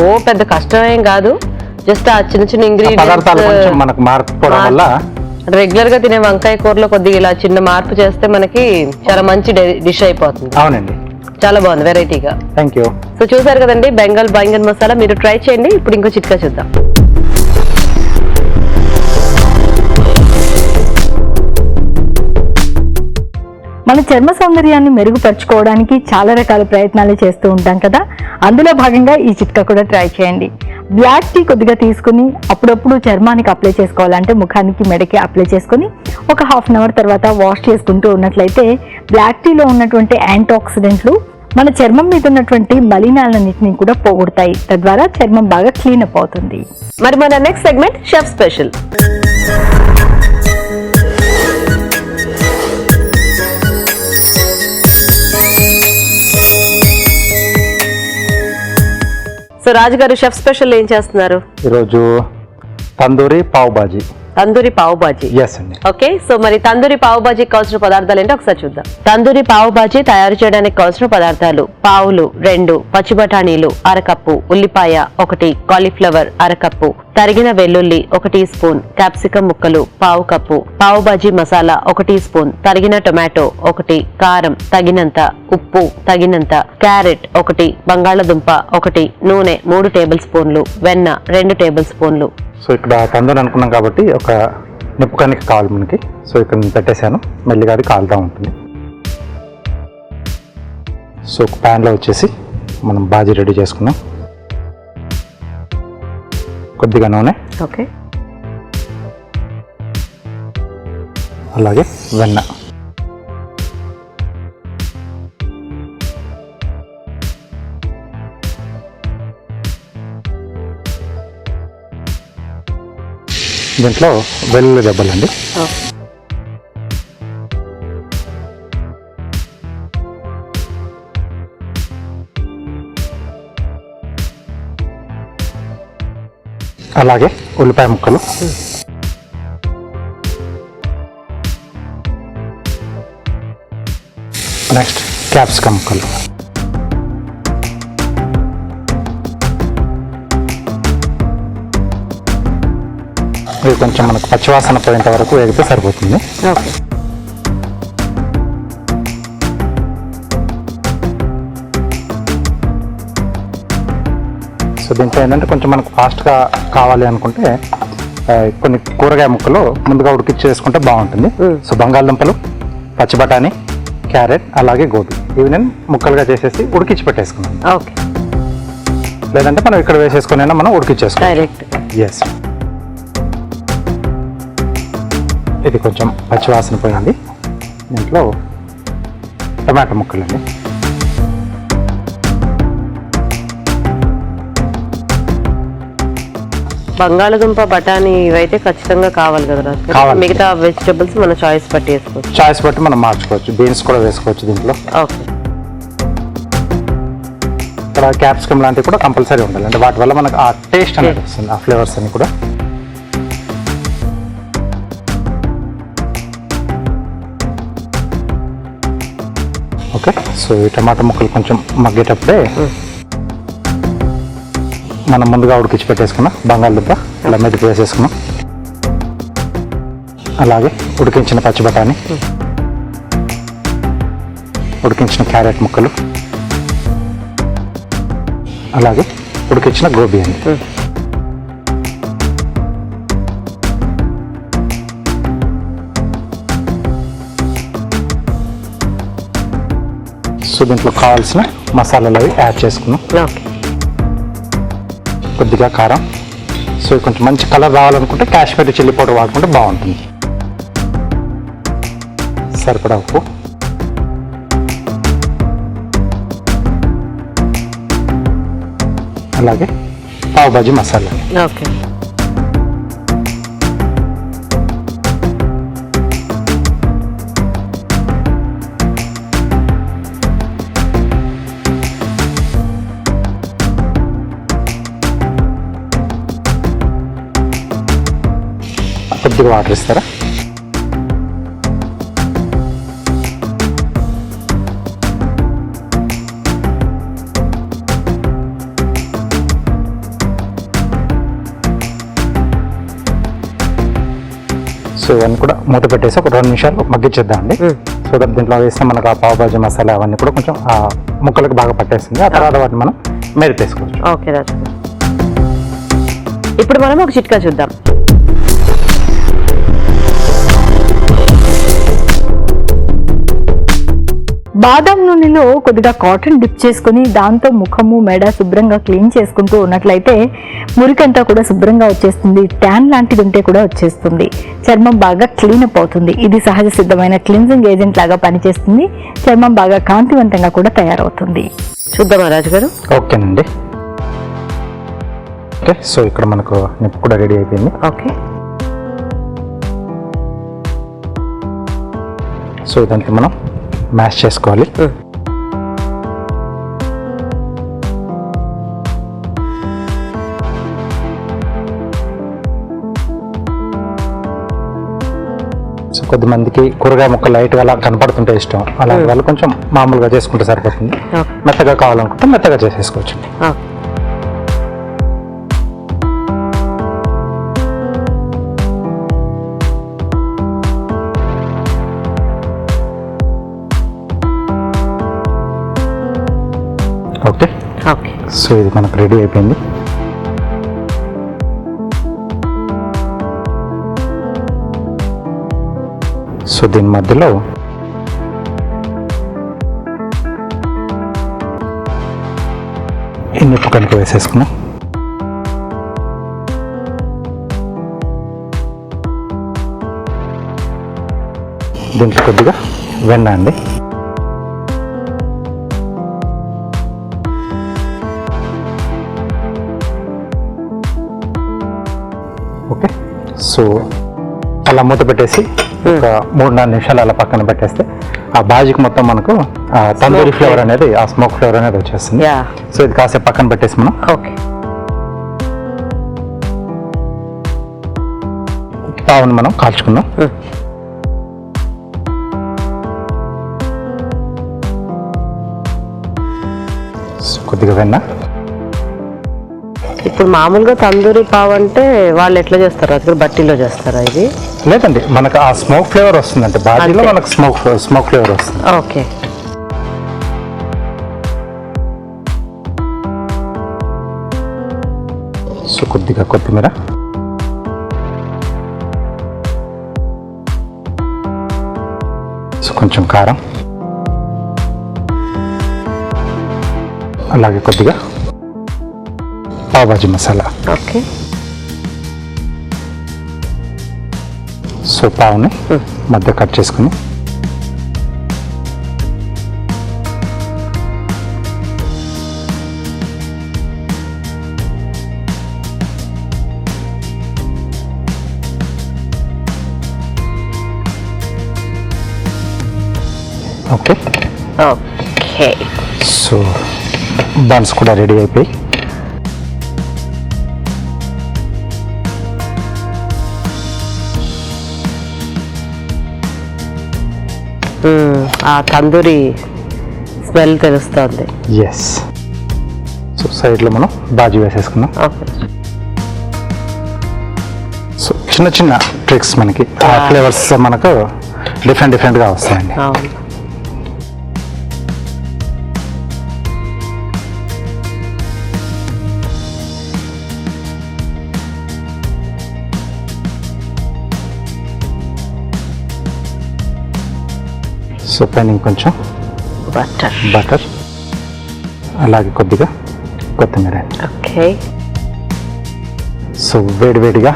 ఓ పెద్ద కష్టమేం కాదు, జస్ట్ ఆ చిన్న చిన్న పదార్థాలు కొంచెం ఇంగ్రీడియంట్స్ మనకు మార్పుకోవడం వల్ల రెగ్యులర్ గా తినే వంకాయ కూరలో కొద్దిగా ఇలా చిన్న మార్పు చేస్తే మనకి చాలా మంచి డిష్ అయిపోతుంది. అవునండి. చాలా బాగుంది, వెరైటీగా. Thank you. సో చూసారు కదండి బెంగాల్ బైంగన్ మసాలా, మీరు ట్రై చేయండి. ఇప్పుడు ఇంకో చిట్కా చూద్దాం. మన చర్మ సౌందర్యాన్ని మెరుగుపరచుకోవడానికి చాలా రకాల ప్రయత్నాలు చేస్తూ ఉంటాం కదా, అందులో భాగంగా ఈ చిట్కా కూడా ట్రై చేయండి. బ్లాక్ టీ కొద్దిగా తీసుకుని అప్పుడప్పుడు చర్మానికి అప్లై చేసుకోవాలంటే ముఖానికి, మెడకి అప్లై చేసుకుని ఒక హాఫ్ అన్ అవర్ తర్వాత వాష్ చేసుకుంటూ ఉన్నట్లయితే బ్లాక్ టీలో ఉన్నటువంటి యాంటీ ఆక్సిడెంట్లు మన చర్మం మీద ఉన్నటువంటి మలినాలన్నింటినీ కూడా పోగొడతాయి. తద్వారా చర్మం బాగా క్లీన్ అప్ అవుతుంది. మరి మన next segment chef special. So Raju garu, chef special ఏం చేస్తున్నారు ఈరోజు తందూరి పావ్ బాజీ. తందూరి పావ్ బాజీ. ఎస్ అండి. ఓకే, సో మరి తందూరి పావు బాజీ కావాల్సిన పదార్థాలు ఏంటో ఒకసారి చూద్దాం. తందూరి పావు బాజీ తయారు చేయడానికి కావాల్సిన పదార్థాలు: పావులు 2, పచ్చి బఠానీలు అరకప్పు, ఉల్లిపాయ 1, కాలీఫ్లవర్ అరకప్పు, తరిగిన వెల్లుల్లి 1 టీ స్పూన్, క్యాప్సికం ముక్కలు పావు కప్పు, పావు బాజీ మసాలా 1 టీ స్పూన్, తరిగిన టొమాటో 1, కారం తగినంత, ఉప్పు తగినంత, క్యారెట్ 1, బంగాళదుంప 1, నూనె 3 టేబుల్ స్పూన్లు, వెన్న 2 టేబుల్ స్పూన్లు. సో ఇక్కడ తందూరి అనుకున్నాం కాబట్టి ఒక నిప్పుకానికి కావాలి మనకి. సో ఇక్కడ నేను పెట్టేశాను, మెల్లిగా అది కాలుతూ ఉంటుంది. సో ఒక ప్యాన్లో వచ్చేసి మనం బాజీ రెడీ చేసుకున్నాం. కొద్దిగా నూనె, ఓకే, అలాగే వెన్న, దీంట్లో వెల్లుల్లి దెబ్బలండి. అలాగే ఉల్లిపాయ ముక్కలు, నెక్స్ట్ క్యాప్సికం ముక్కలు, ఇది కొంచెం మనకు పచ్చివాసన పోయేంత వరకు వేగితే సరిపోతుంది. ఓకే, సో దీంట్లో ఏంటంటే కొంచెం మనకు ఫాస్ట్గా కావాలి అనుకుంటే కొన్ని కూరగాయ ముక్కలు ముందుగా ఉడికిచ్చి చేసుకుంటే బాగుంటుంది. సో బంగాళదుంపలు, పచ్చి బఠానీ, క్యారెట్, అలాగే గోబీ ఇవి నేను ముక్కలుగా చేసేసి ఉడికిచ్చి పెట్టేసుకున్నాను. ఓకే, లేదంటే మనం ఇక్కడ వేసేసుకుని మనం ఉడికిచ్చేసుకోవాలి డైరెక్ట్. ఎస్. ఇది కొంచెం పచ్చివాసన పోయింది. దీంట్లో టమాటా ముక్కలండి, బంగాళదుంప, బఠానీ ఇవైతే ఖచ్చితంగా కావాలి కదా రాజు గారు? కావాలి. మిగతా వెజిటబుల్స్ మన చాయిస్ బట్టి వేసుకోవచ్చు. చాయిస్ బట్టి మనం మార్చుకోవచ్చు. బీన్స్ కూడా వేసుకోవచ్చు దీంట్లో. ఓకే, అక్కడ క్యాప్సికమ్ లాంటివి కూడా కంపల్సరీ ఉండాలి, అంటే వాటి వల్ల మనకు ఆ టేస్ట్ అనేది వస్తుంది, ఆ ఫ్లేవర్స్ అన్ని కూడా. ఓకే, సో ఈ టమాటా ముక్కలు కొంచెం మగ్గేటప్పుడే మనం ముందుగా ఉడికించి పెట్టేసుకున్నాం బంగాళదుంప ఇలా మెదిపి వేసేసుకున్నాం. అలాగే ఉడికించిన పచ్చి బఠానీ, ఉడికించిన క్యారెట్ ముక్కలు, అలాగే ఉడికించిన గోబీ అండి. సో దీంట్లో కావాల్సిన మసాలాలు అవి యాడ్ చేసుకున్నాం. ఓకే, కొద్దిగా కారం. సో కొంచెం మంచి కలర్ రావాలనుకుంటే కాశ్మీరీ చిల్లీ పౌడర్ వాడుకుంటే బాగుంటుంది. సరిపడా ఉప్పు, అలాగే పావ్ భాజీ మసాలా. ఓకే. కొద్దిగా వాటర్ ఇస్తారా? సో ఇవన్నీ కూడా మూత పెట్టేసి ఒక 2 నిమిషాలు మగ్గించేద్దామండి. సో దీంట్లో వేస్తే మనకు ఆ పావ్ భాజీ మసాలా అవన్నీ కూడా కొంచెం ఆ ముక్కలకు బాగా పట్టేస్తుంది. ఆ తర్వాత వాటిని మనం మెరిపేసుకోవచ్చు. ఓకే రాజు గారు, ఇప్పుడు మనం ఒక చిట్కా చూద్దాం. బాదం నూనెలో కొద్దిగా కాటన్ డిప్ చేసుకుని దాంతో ముఖము మెడ శుభ్రంగా క్లీన్ చేసుకుంటూ ఉన్నట్లయితే మురికంతా కూడా శుభ్రంగా వచ్చేస్తుంది. ట్యాన్ లాంటిది ఉంటే కూడా వచ్చేస్తుంది. చర్మం బాగా క్లీన్ అప్ అవుతుంది. ఇది సహజ సిద్ధమైన క్లిన్జింగ్ ఏజెంట్ లాగా పనిచేస్తుంది. చర్మం బాగా కాంతివంతంగా కూడా తయారవుతుంది. చూద్దామా రాజు గారు? ఓకేనండి. ఓకే, సో ఇక్కడ మనకు నిప్పు కూడా రెడీ అయిపోయింది. ఓకే, సో ఇదంతా మనం మ్యాష్ చేసుకోవాలి. సో కొద్దిమందికి కూరగాయ ముక్కలు లైట్గా అలా కనపడుతుంటే ఇష్టం, అలాంటి వాళ్ళు కొంచెం మామూలుగా చేసుకుంటే సరిపోతుంది. మెత్తగా కావాలనుకుంటే మెత్తగా చేసేసుకోవచ్చు. ఓకే ఓకే, సో ఇది మనకు రెడీ అయిపోయింది. సో దీని మధ్యలో ఈ నిప్పు కనుక వేసేసుకున్నాం. దీంట్లో కొద్దిగా వెన్న అండి. ఓకే, సో అలా మూత పెట్టేసి ఒక 3-4 నిమిషాలు అలా పక్కన పెట్టేస్తే ఆ బాజీకి మొత్తం మనకు తందూరి ఫ్లేవర్ అనేది, ఆ స్మోక్ ఫ్లేవర్ అనేది వచ్చేస్తుంది. సో ఇది కాసేపు పక్కన పెట్టేసి మనం ఓకే, పావును మనం కాల్చుకుందాం. కొద్దిగా వెన్న. ఇప్పుడు మామూలుగా తందూరి పావు అంటే వాళ్ళు ఎట్లా చేస్తారు రాజు గారు? బట్టీలో చేస్తారా ఇది? లేదండి, మనకు ఆ స్మోక్ ఫ్లేవర్ వస్తుంది, అంటే బాజీలో మనకు స్మోక్ ఫ్లేవర్ వస్తుంది. ఓకే, సో కొద్దిగా కొత్తిమీర, సో కొంచెం కారం, అలాగే కొద్దిగా పావ్ భాజీ మసాలా. ఓకే, సో పావుని మధ్య కట్ చేసుకుని ఓకే. సో బన్స్ కూడా రెడీ అయిపోయి ఆ తందూరి స్మెల్ తెలుస్తుంది. ఎస్. సో సైడ్లో మనం బాజీ వేసేసుకున్నాం. సో చిన్న చిన్న ట్రిక్స్ మనకి ఆ ఫ్లేవర్స్ మనకు డిఫరెంట్గా వస్తాయండి. సో పైన కొంచెం బటర్ అలాగే కొద్దిగా కొత్తిమీర. ఓకే. సో వేడివేడిగా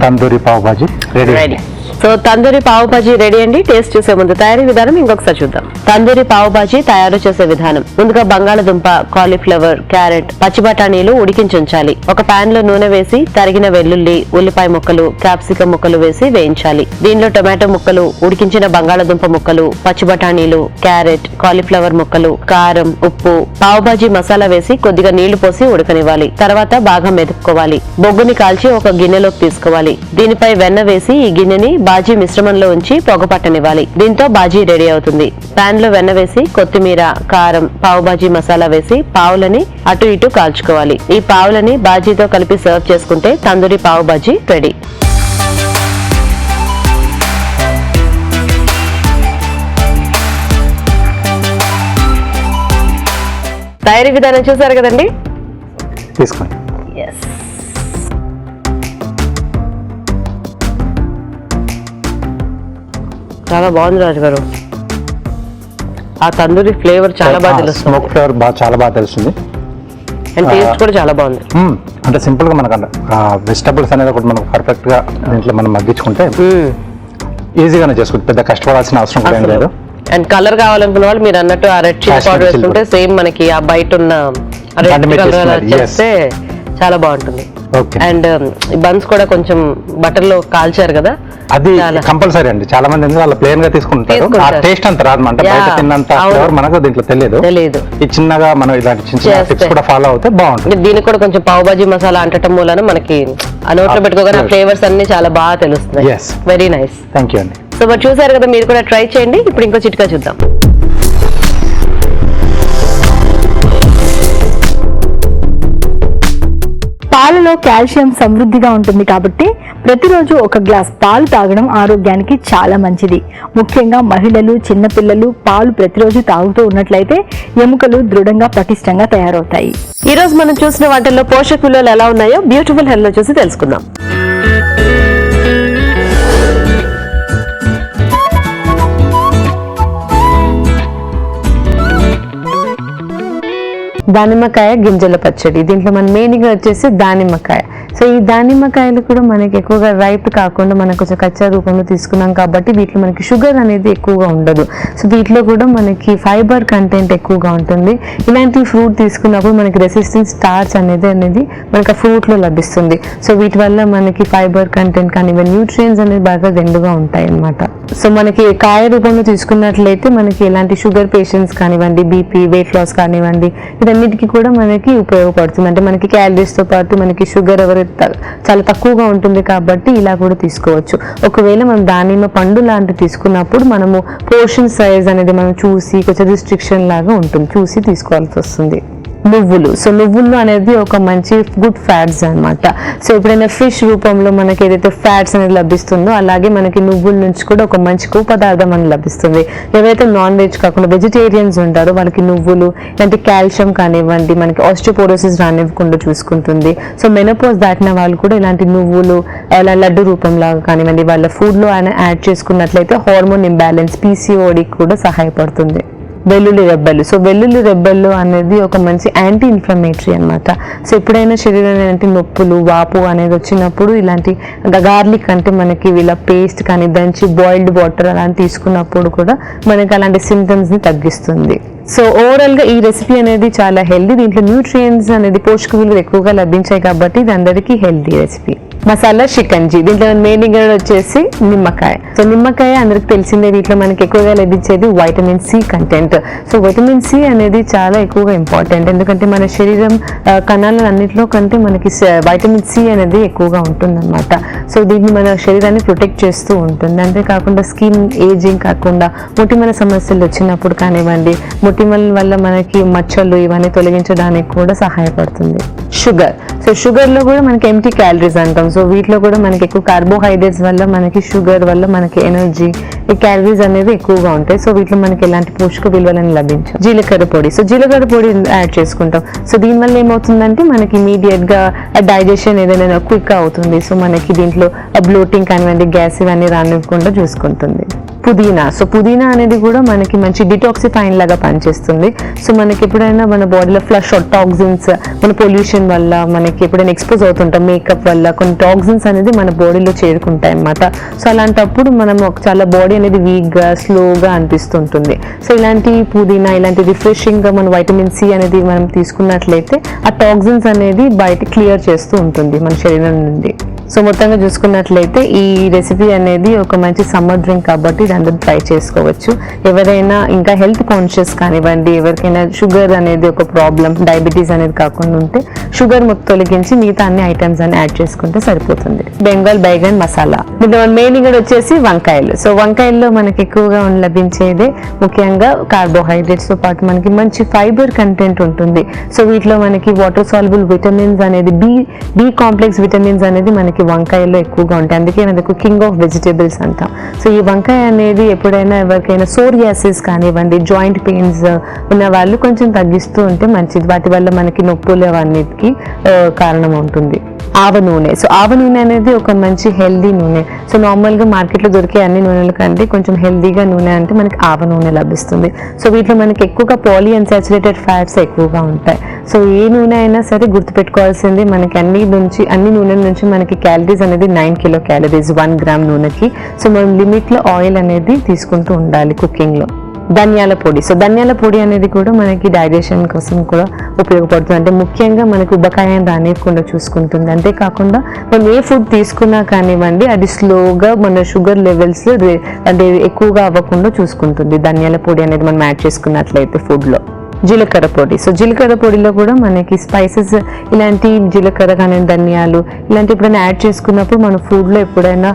తందూరి పావ్ బాజీ రెడీ. సో తందూరి పావు బాజీ రెడీ అండి. టేస్ట్ చేసే ముందు తయారీ విధానం ఇంకొకసారి చూద్దాం. తందూరి పావు బాజీ తయారు చేసే విధానం: ముందుగా బంగాళదుంప, కాలీఫ్లవర్, క్యారెట్, పచ్చి బఠానీలు ఉడికించి ఉంచాలి. ఒక పాన్ లో నూనె వేసి తరిగిన వెల్లుల్లి, ఉల్లిపాయ ముక్కలు, క్యాప్సికం ముక్కలు వేసి వేయించాలి. దీనిలో టొమాటో ముక్కలు, ఉడికించిన బంగాళదుంప ముక్కలు, పచ్చి బఠానీలు, క్యారెట్, కాలీఫ్లవర్ ముక్కలు, కారం, ఉప్పు, పావు బాజీ మసాలా వేసి కొద్దిగా నీళ్లు పోసి ఉడకనివ్వాలి. తర్వాత బాగా మెదుపుకోవాలి. బొగ్గుని కాల్చి ఒక గిన్నెలోకి తీసుకోవాలి. దీనిపై వెన్న వేసి ఈ గిన్నెని బాజీ మిశ్రమంలో ఉంచి పొగ పట్టనివ్వాలి. దీంతో బాజీ రెడీ అవుతుంది. పాన్ లో వెన్న వేసి కొత్తిమీర, కారం, పావు బాజీ మసాలా వేసి పావులని అటు ఇటు కాల్చుకోవాలి. ఈ పావులని బాజీతో కలిపి సర్వ్ చేసుకుంటే తందూరి పావు బాజీ రెడీ. తయారీ విధానం చూసారు కదండి. తీసుకోండి. చాలా బాగుంది రాజు గారు. ఆ తందూరి ఫ్లేవర్ చాలా బాగా తెలుస్తుంది. స్మోక్ ఫ్లేవర్ చాలా బాగా తెలుస్తుంది. అండ్ టేస్ట్ కూడా చాలా బాగుంది. అంటే సింపుల్ గా మనకు వెజిటబుల్స్ అనేది ఒకటి మనకు పర్ఫెక్ట్ గా దీంట్లో మనం మగ్గించుకుంటే ఈజీగానే చేసుకుంటే పెద్ద కష్టపడాల్సిన అవసరం కూడా ఏం లేదు. అండ్ కలర్ కావాలనుకున్న వాళ్ళు మీరు అన్నట్టు ఆ రెడ్ చిల్లీ పౌడర్ వేసుకుంటే సేమ్ మనకి ఆ బయట ఉన్న రెడ్ కలర్ చేస్తే చాలా బాగుంటుంది. అండ్ బన్స్ కూడా కొంచెం బటర్ లో కాల్చారు కదా, అది కంపల్సరీ అండి. చాలా మంది వాళ్ళ ప్లేన్ గా తీసుకుంటారు. ఆ టేస్ట్ అంత రాదు, అంటే బయట తిన్నంత ఫ్లేవర్ మనకు దీంట్లో తెలియదు. ఈ చిన్నగా మనం ఇలాంటి చిన్న టిప్స్ కూడా ఫాలో అవుతే బాగుంటుంది. దీనికి కూడా కొంచెం పావ్ బాజీ మసాలా అంటటం మూలన మనకి ఆ నోట్లో పెట్టుకోగానే ఫ్లేవర్స్ అన్ని చాలా బాగా తెలుస్తున్నాయి. Very nice. థ్యాంక్ యూ అండి. సో మరి చూసారు కదా, మీరు కూడా ట్రై చేయండి. ఇప్పుడు ఇంకో చిట్కా చూద్దాం. పాలలో కాల్షియం సమృద్ధిగా ఉంటుంది కాబట్టి ప్రతిరోజు ఒక గ్లాస్ పాలు తాగడం ఆరోగ్యానికి చాలా మంచిది. ముఖ్యంగా మహిళలు, చిన్నపిల్లలు పాలు ప్రతిరోజు తాగుతూ ఉన్నట్లయితే ఎముకలు దృఢంగా పటిష్టంగా తయారవుతాయి. ఈ రోజు మనం చూసిన వాటిల్లో పోషక విలువలు ఎలా ఉన్నాయో బ్యూటిఫుల్ హెల్త్ లో చూసి తెలుసుకుందాం. దానిమ్మకాయ గింజల పచ్చడి. దీంట్లో మన మెయిన్గా వచ్చేసి దానిమ్మకాయ. సో ఈ దానిమ్మకాయలు కూడా మనకి ఎక్కువగా రైప్ కాకుండా మనకు కొంచెం కచ్చా రూపంలో తీసుకున్నాం కాబట్టి వీటిలో మనకి షుగర్ అనేది ఎక్కువగా ఉండదు. సో వీటిలో కూడా మనకి ఫైబర్ కంటెంట్ ఎక్కువగా ఉంటుంది. ఇలాంటి ఫ్రూట్ తీసుకున్నప్పుడు మనకి రెసిస్టెన్స్ స్టార్చ్ అనేది మనకి ఆ ఫ్రూట్లో లభిస్తుంది. సో వీటి వల్ల మనకి ఫైబర్ కంటెంట్ కానివ్వండి, న్యూట్రియన్స్ అనేది బాగా రెండుగా ఉంటాయి అన్నమాట. సో మనకి కాయ రూపంలో తీసుకున్నట్లయితే మనకి ఎలాంటి షుగర్ పేషెంట్స్ కానివ్వండి, బీపీ, వెయిట్ లాస్ కానివ్వండి, వీటన్నిటికీ కూడా మనకి ఉపయోగపడుతుంది. అంటే మనకి క్యాలరీస్తో పాటు మనకి షుగర్ చాలా తక్కువగా ఉంటుంది కాబట్టి ఇలా కూడా తీసుకోవచ్చు. ఒకవేళ మనం దానిమ్మ పండు లాంటివి తీసుకున్నప్పుడు మనము పోర్షన్ సైజ్ అనేది మనం చూసి కొంచెం రిస్ట్రిక్షన్ లాగా ఉంటుంది, చూసి తీసుకోవాల్సి వస్తుంది. నువ్వులు. సో నువ్వులు అనేది ఒక మంచి గుడ్ ఫ్యాట్స్ అనమాట. సో ఎప్పుడైనా ఫిష్ రూపంలో మనకి ఏదైతే ఫ్యాట్స్ అనేది లభిస్తుందో అలాగే మనకి నువ్వుల నుంచి కూడా ఒక మంచి కొవ్వు పదార్థం అనేది లభిస్తుంది. ఎవరైతే నాన్ వెజ్ కాకుండా వెజిటేరియన్స్ ఉంటారో వాళ్ళకి నువ్వులు ఇలాంటి కాల్షియం కానివ్వండి, మనకి ఆస్టియోపోరోసిస్ రానివ్వకుండా చూసుకుంటుంది. సో మెనోపాజ్ దాటిన వాళ్ళు కూడా ఇలాంటి నువ్వులు అలా లడ్డు రూపంలాగా కానివ్వండి వాళ్ళ ఫుడ్లో యాడ్ చేసుకున్నట్లయితే హార్మోన్ ఇంబ్యాలెన్స్, PCOD కూడా సహాయపడుతుంది. వెల్లుల్లి రెబ్బలు. సో వెల్లుల్లి రెబ్బలు అనేది ఒక మంచి యాంటీ ఇన్ఫ్లమేటరీ అనమాట. సో ఎప్పుడైనా శరీరంలో ఇలాంటి నొప్పులు, వాపు అనేది వచ్చినప్పుడు ఇలాంటి గార్లిక్ అంటే మనకి వీళ్ళ పేస్ట్ కానీ దంచి బాయిల్డ్ వాటర్ అలాంటి తీసుకున్నప్పుడు కూడా మనకి అలాంటి సిమ్టమ్స్ని తగ్గిస్తుంది. సో ఓవరాల్ గా ఈ రెసిపీ అనేది చాలా హెల్దీ. దీంట్లో న్యూట్రియంట్స్ అనేది పోషక విలువలు ఎక్కువగా లభించాయి కాబట్టి ఇది అందరికీ హెల్దీ రెసిపీ. మసాలా షికంజీ, దీంట్లో మెయిన్ ఇంగ్రీడియంట్ వచ్చేసి నిమ్మకాయ. సో నిమ్మకాయ అందరికి తెలిసిందే, వీటిలో మనకి ఎక్కువగా లభించేది vitamin C content. So vitamin C అనేది చాలా ఎక్కువగా ఇంపార్టెంట్, ఎందుకంటే మన శరీరం కణాల అన్నింటిలో కంటే మనకి వైటమిన్ సి అనేది ఎక్కువగా ఉంటుందన్నమాట. సో దీన్ని మన శరీరాన్ని ప్రొటెక్ట్ చేస్తూ ఉంటుంది. అంతేకాకుండా స్కిన్ ఏజింగ్ కాకుండా మొటిమల సమస్యలు వచ్చినప్పుడు కానివ్వండి, మొటిమల వల్ల మనకి మచ్చలు ఇవన్నీ తొలగించడానికి కూడా సహాయపడుతుంది. షుగర్, సో షుగర్లో కూడా మనకి ఎంటీ క్యాలరీస్ అంటాం. సో వీటిలో కూడా మనకి ఎక్కువ కార్బోహైడ్రేట్స్ వల్ల మనకి షుగర్ వల్ల మనకి ఎనర్జీ, ఈ క్యాలరీస్ అనేది ఎక్కువగా ఉంటాయి. సో వీటిలో మనకి ఎలాంటి పోషక విలువలను లభించవు. జీలకర్ర పొడి, సో జీలకర్ర పొడి యాడ్ చేసుకుంటాం. సో దీనివల్ల ఏమవుతుందంటే మనకి ఇమీడియట్ గా డైజెషన్ ఏదైనా క్విక్ అవుతుంది. సో మనకి దీంట్లో బ్లోటింగ్ కానివ్వండి, గ్యాస్ ఇవన్నీ రానివ్వకుండా చూసుకుంటుంది. పుదీనా, సో పుదీనా అనేది కూడా మనకి మంచి డిటాక్సిఫైన్ లాగా పనిచేస్తుంది. సో మనకి ఎప్పుడైనా మన బాడీలో ఫ్లష్ టాక్సిన్స్, మన పొల్యూషన్ వల్ల మనకి ఎప్పుడైనా ఎక్స్పోజ్ అవుతుంటాం, మేకప్ వల్ల కొన్ని టాక్సిన్స్ అనేది మన బాడీలో చేరుకుంటాయి అన్నమాట. సో అలాంటప్పుడు మనం చాలా బాడీ అనేది వీక్గా స్లోగా అనిపిస్తుంటుంది. సో ఇలాంటి పుదీనా, ఇలాంటి రిఫ్రెషింగ్గా మన వైటమిన్ సి అనేది మనం తీసుకున్నట్లయితే ఆ టాక్సిన్స్ అనేది బయట క్లియర్ చేస్తూ ఉంటుంది మన శరీరం నుండి. సో మొత్తంగా చూసుకున్నట్లయితే ఈ రెసిపీ అనేది ఒక మంచి సమ్మర్ డ్రింక్ కాబట్టి ఇది అందరూ ట్రై చేసుకోవచ్చు. ఎవరైనా ఇంకా హెల్త్ కాన్షియస్ కానివ్వండి, ఎవరికైనా షుగర్ అనేది ఒక ప్రాబ్లం, డయాబెటీస్ అనేది కాకుండా ఉంటే షుగర్ మొత్తం తొలగించి మిగతా అన్ని ఐటమ్స్ అని యాడ్ చేసుకుంటే సరిపోతుంది. బెంగాల్ బైగన్ మసాలా, దీంట్లో మెయిన్ ఇంగ్రీడియంట్ వచ్చేసి వంకాయలు. సో వంకాయల్లో మనకి ఎక్కువగా లభించేదే ముఖ్యంగా కార్బోహైడ్రేట్స్ తో పాటు మనకి మంచి ఫైబర్ కంటెంట్ ఉంటుంది. సో వీటిలో మనకి వాటర్ సాల్యుబుల్ విటమిన్స్ అనేది బి కాంప్లెక్స్ విటమిన్స్ అనేది మనకి వంకాయల్లో ఎక్కువగా ఉంటాయి. అందుకే మనకు కింగ్ ఆఫ్ వెజిటేబుల్స్ అంటాం. సో ఈ వంకాయ అనేది ఎప్పుడైనా ఎవరికైనా సోరియాసిస్ కానివ్వండి, జాయింట్ పెయిన్స్ ఉన్న వాళ్ళు కొంచెం తగ్గిస్తూ ఉంటే మంచిది. వాటి వల్ల మనకి నొప్పులు అవన్నిటికీ కారణం ఉంటుంది. ఆవ నూనె, సో ఆవ నూనె అనేది ఒక మంచి హెల్దీ నూనె. సో నార్మల్గా మార్కెట్లో దొరికే అన్ని నూనెల కంటే కొంచెం హెల్దీగా నూనె అంటే మనకి ఆవ నూనె లభిస్తుంది. సో వీటిలో మనకి ఎక్కువగా పాలీ అన్సాచురేటెడ్ ఫ్యాట్స్ ఎక్కువగా ఉంటాయి. సో ఏ నూనె అయినా సరే గుర్తుపెట్టుకోవాల్సింది మనకి అన్ని నూనెల నుంచి మనకి క్యాలరీస్ అనేది 9 కిలో క్యాలరీస్ 1 గ్రామ్ నూనెకి. సో మనం లిమిట్లో ఆయిల్ అనేది తీసుకుంటూ ఉండాలి కుకింగ్లో. ధనియాల పొడి, సో ధనియాల పొడి అనేది కూడా మనకి డైజెషన్ కోసం కూడా ఉపయోగపడుతుంది. అంటే ముఖ్యంగా మనకి ఉబకాయం రానివ్వకుండా చూసుకుంటుంది. అంతేకాకుండా మనం ఏ ఫుడ్ తీసుకున్నా కానివ్వండి అది స్లోగా మన షుగర్ లెవెల్స్ అంటే ఎక్కువగా అవ్వకుండా చూసుకుంటుంది ధనియాల పొడి అనేది మనం యాడ్ చేసుకున్నట్లయితే ఫుడ్లో. జీలకర్ర పొడి, సో జీలకర్ర పొడిలో కూడా మనకి స్పైసెస్ ఇలాంటి జీలకర్ర కానీ ధనియాలు ఇలాంటి ఎప్పుడైనా యాడ్ చేసుకున్నప్పుడు మన ఫుడ్లో ఎప్పుడైనా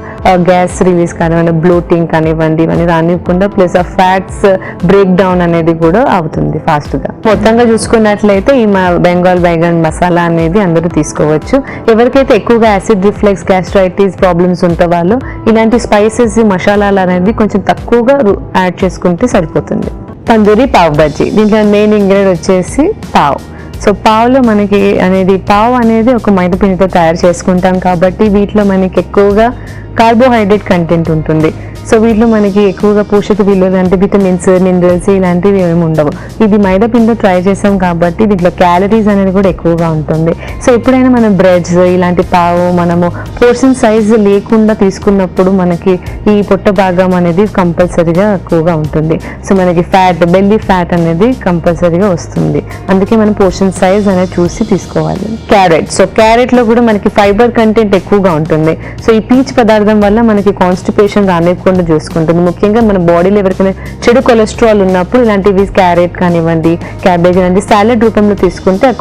గ్యాస్ రిలీజ్ కానివ్వండి, బ్లోటింగ్ కానివ్వండి ఇవన్నీ రానివ్వకుండా, ప్లస్ ఆ ఫ్యాట్స్ బ్రేక్ డౌన్ అనేది కూడా అవుతుంది ఫాస్ట్గా. మొత్తంగా చూసుకున్నట్లయితే ఈ బెంగాల్ బైగన్ మసాలా అనేది అందరూ తీసుకోవచ్చు. ఎవరికైతే ఎక్కువగా యాసిడ్ రిఫ్లెక్స్, గ్యాస్ట్రైటిస్ ప్రాబ్లమ్స్ ఉంటే వాళ్ళు ఇలాంటి స్పైసెస్ మసాలాలు అనేది కొంచెం తక్కువగా యాడ్ చేసుకుంటే సరిపోతుంది. తందూరి పావ్ బజ్జీ, దీంట్లో మెయిన్ ఇంగ్రీడియంట్ వచ్చేసి పావ్. సో పావులో మనకి పావు అనేది ఒక మైదా పిండితో తయారు చేసుకుంటాం కాబట్టి వీటిలో మనకి ఎక్కువగా కార్బోహైడ్రేట్ కంటెంట్ ఉంటుంది. సో వీటిలో మనకి ఎక్కువగా పోషక విలువలు అంటే విటమిన్స్, మినరల్స్ ఇలాంటివి ఏమి ఉండవు. ఇది మైదా పిండితో ట్రై చేసాం కాబట్టి దీంట్లో క్యాలరీస్ అనేది కూడా ఎక్కువగా ఉంటుంది. సో ఎప్పుడైనా మనం బ్రెడ్స్ ఇలాంటి పావు మనము పోర్షన్ సైజ్ లేకుండా తీసుకున్నప్పుడు మనకి ఈ పొట్ట భాగం అనేది కంపల్సరీగా ఎక్కువగా ఉంటుంది. సో మనకి బెల్లీ ఫ్యాట్ అనేది కంపల్సరీగా వస్తుంది. అందుకే మనం పోర్షన్ సైజ్ అనేది చూసి తీసుకోవాలి. క్యారెట్, సో క్యారెట్ లో కూడా మనకి ఫైబర్ కంటెంట్ ఎక్కువగా ఉంటుంది. సో ఈ పీచు పదార్థం వల్ల మనకి కాన్స్టిపేషన్ రానివ్వకుండా చూసుకుంటుంది. ముఖ్యంగా మన బాడీలో ఎవరికైనా చెడు కొలెస్ట్రాల్ ఉన్నప్పుడు ఇలాంటివి క్యారెట్ కానివ్వండి, క్యాబేజ్ అనేది సాలెడ్ రూపంలో తీసుకుంటే ఆ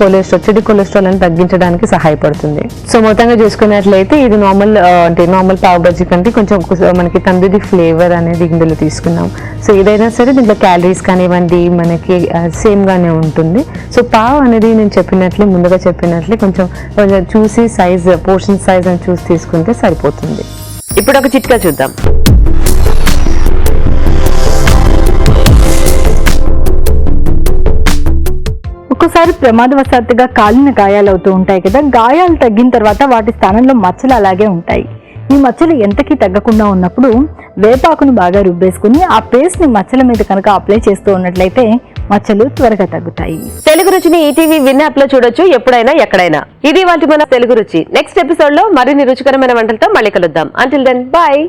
చెడు కొలెస్ట్రాల్ అని తగ్గించడానికి సహాయపడుతుంది. సో మొత్తంగా చూసుకున్నట్లయితే ఇది నార్మల్ పావ్ బజ్జీ కంటే కొంచెం మనకి తందూరి ఫ్లేవర్ అనేది ఇందులో తీసుకున్నాం. సో ఏదైనా సరే దీంట్లో క్యాలరీస్ కానివ్వండి మనకి సేమ్ గానే ఉంటుంది. సో పావ్ అనేది నేను ముందుగా చెప్పినట్లే కొంచెం చూసి సైజ్, పోర్షన్ సైజ్ అని చూసి తీసుకుంటే సరిపోతుంది. ఇప్పుడు ఒక చిట్కా చూద్దాం. ఒక్కోసారి ప్రమాదవశాత్తుగా కాలిన గాయాలు అవుతూ ఉంటాయి కదా. గాయాలు తగ్గిన తర్వాత వాటి స్థానంలో మచ్చలు అలాగే ఉంటాయి. ఈ మచ్చలు ఎంతకీ తగ్గకుండా ఉన్నప్పుడు వేపాకును బాగా రుబ్బేసుకుని ఆ పేస్ట్ ని మచ్చల మీద కనుక అప్లై చేస్తూ ఉన్నట్లయితే మచ్చలు త్వరగా తగ్గుతాయి. తెలుగు రుచిని ఈటీవీ విన్ యాప్ లో చూడొచ్చు, ఎప్పుడైనా ఎక్కడైనా. ఇది వాటి మన తెలుగు రుచి. నెక్స్ట్ ఎపిసోడ్ లో మరిన్ని రుచికరమైన వంటలతో మళ్ళీ కలుద్దాం. Until then bye.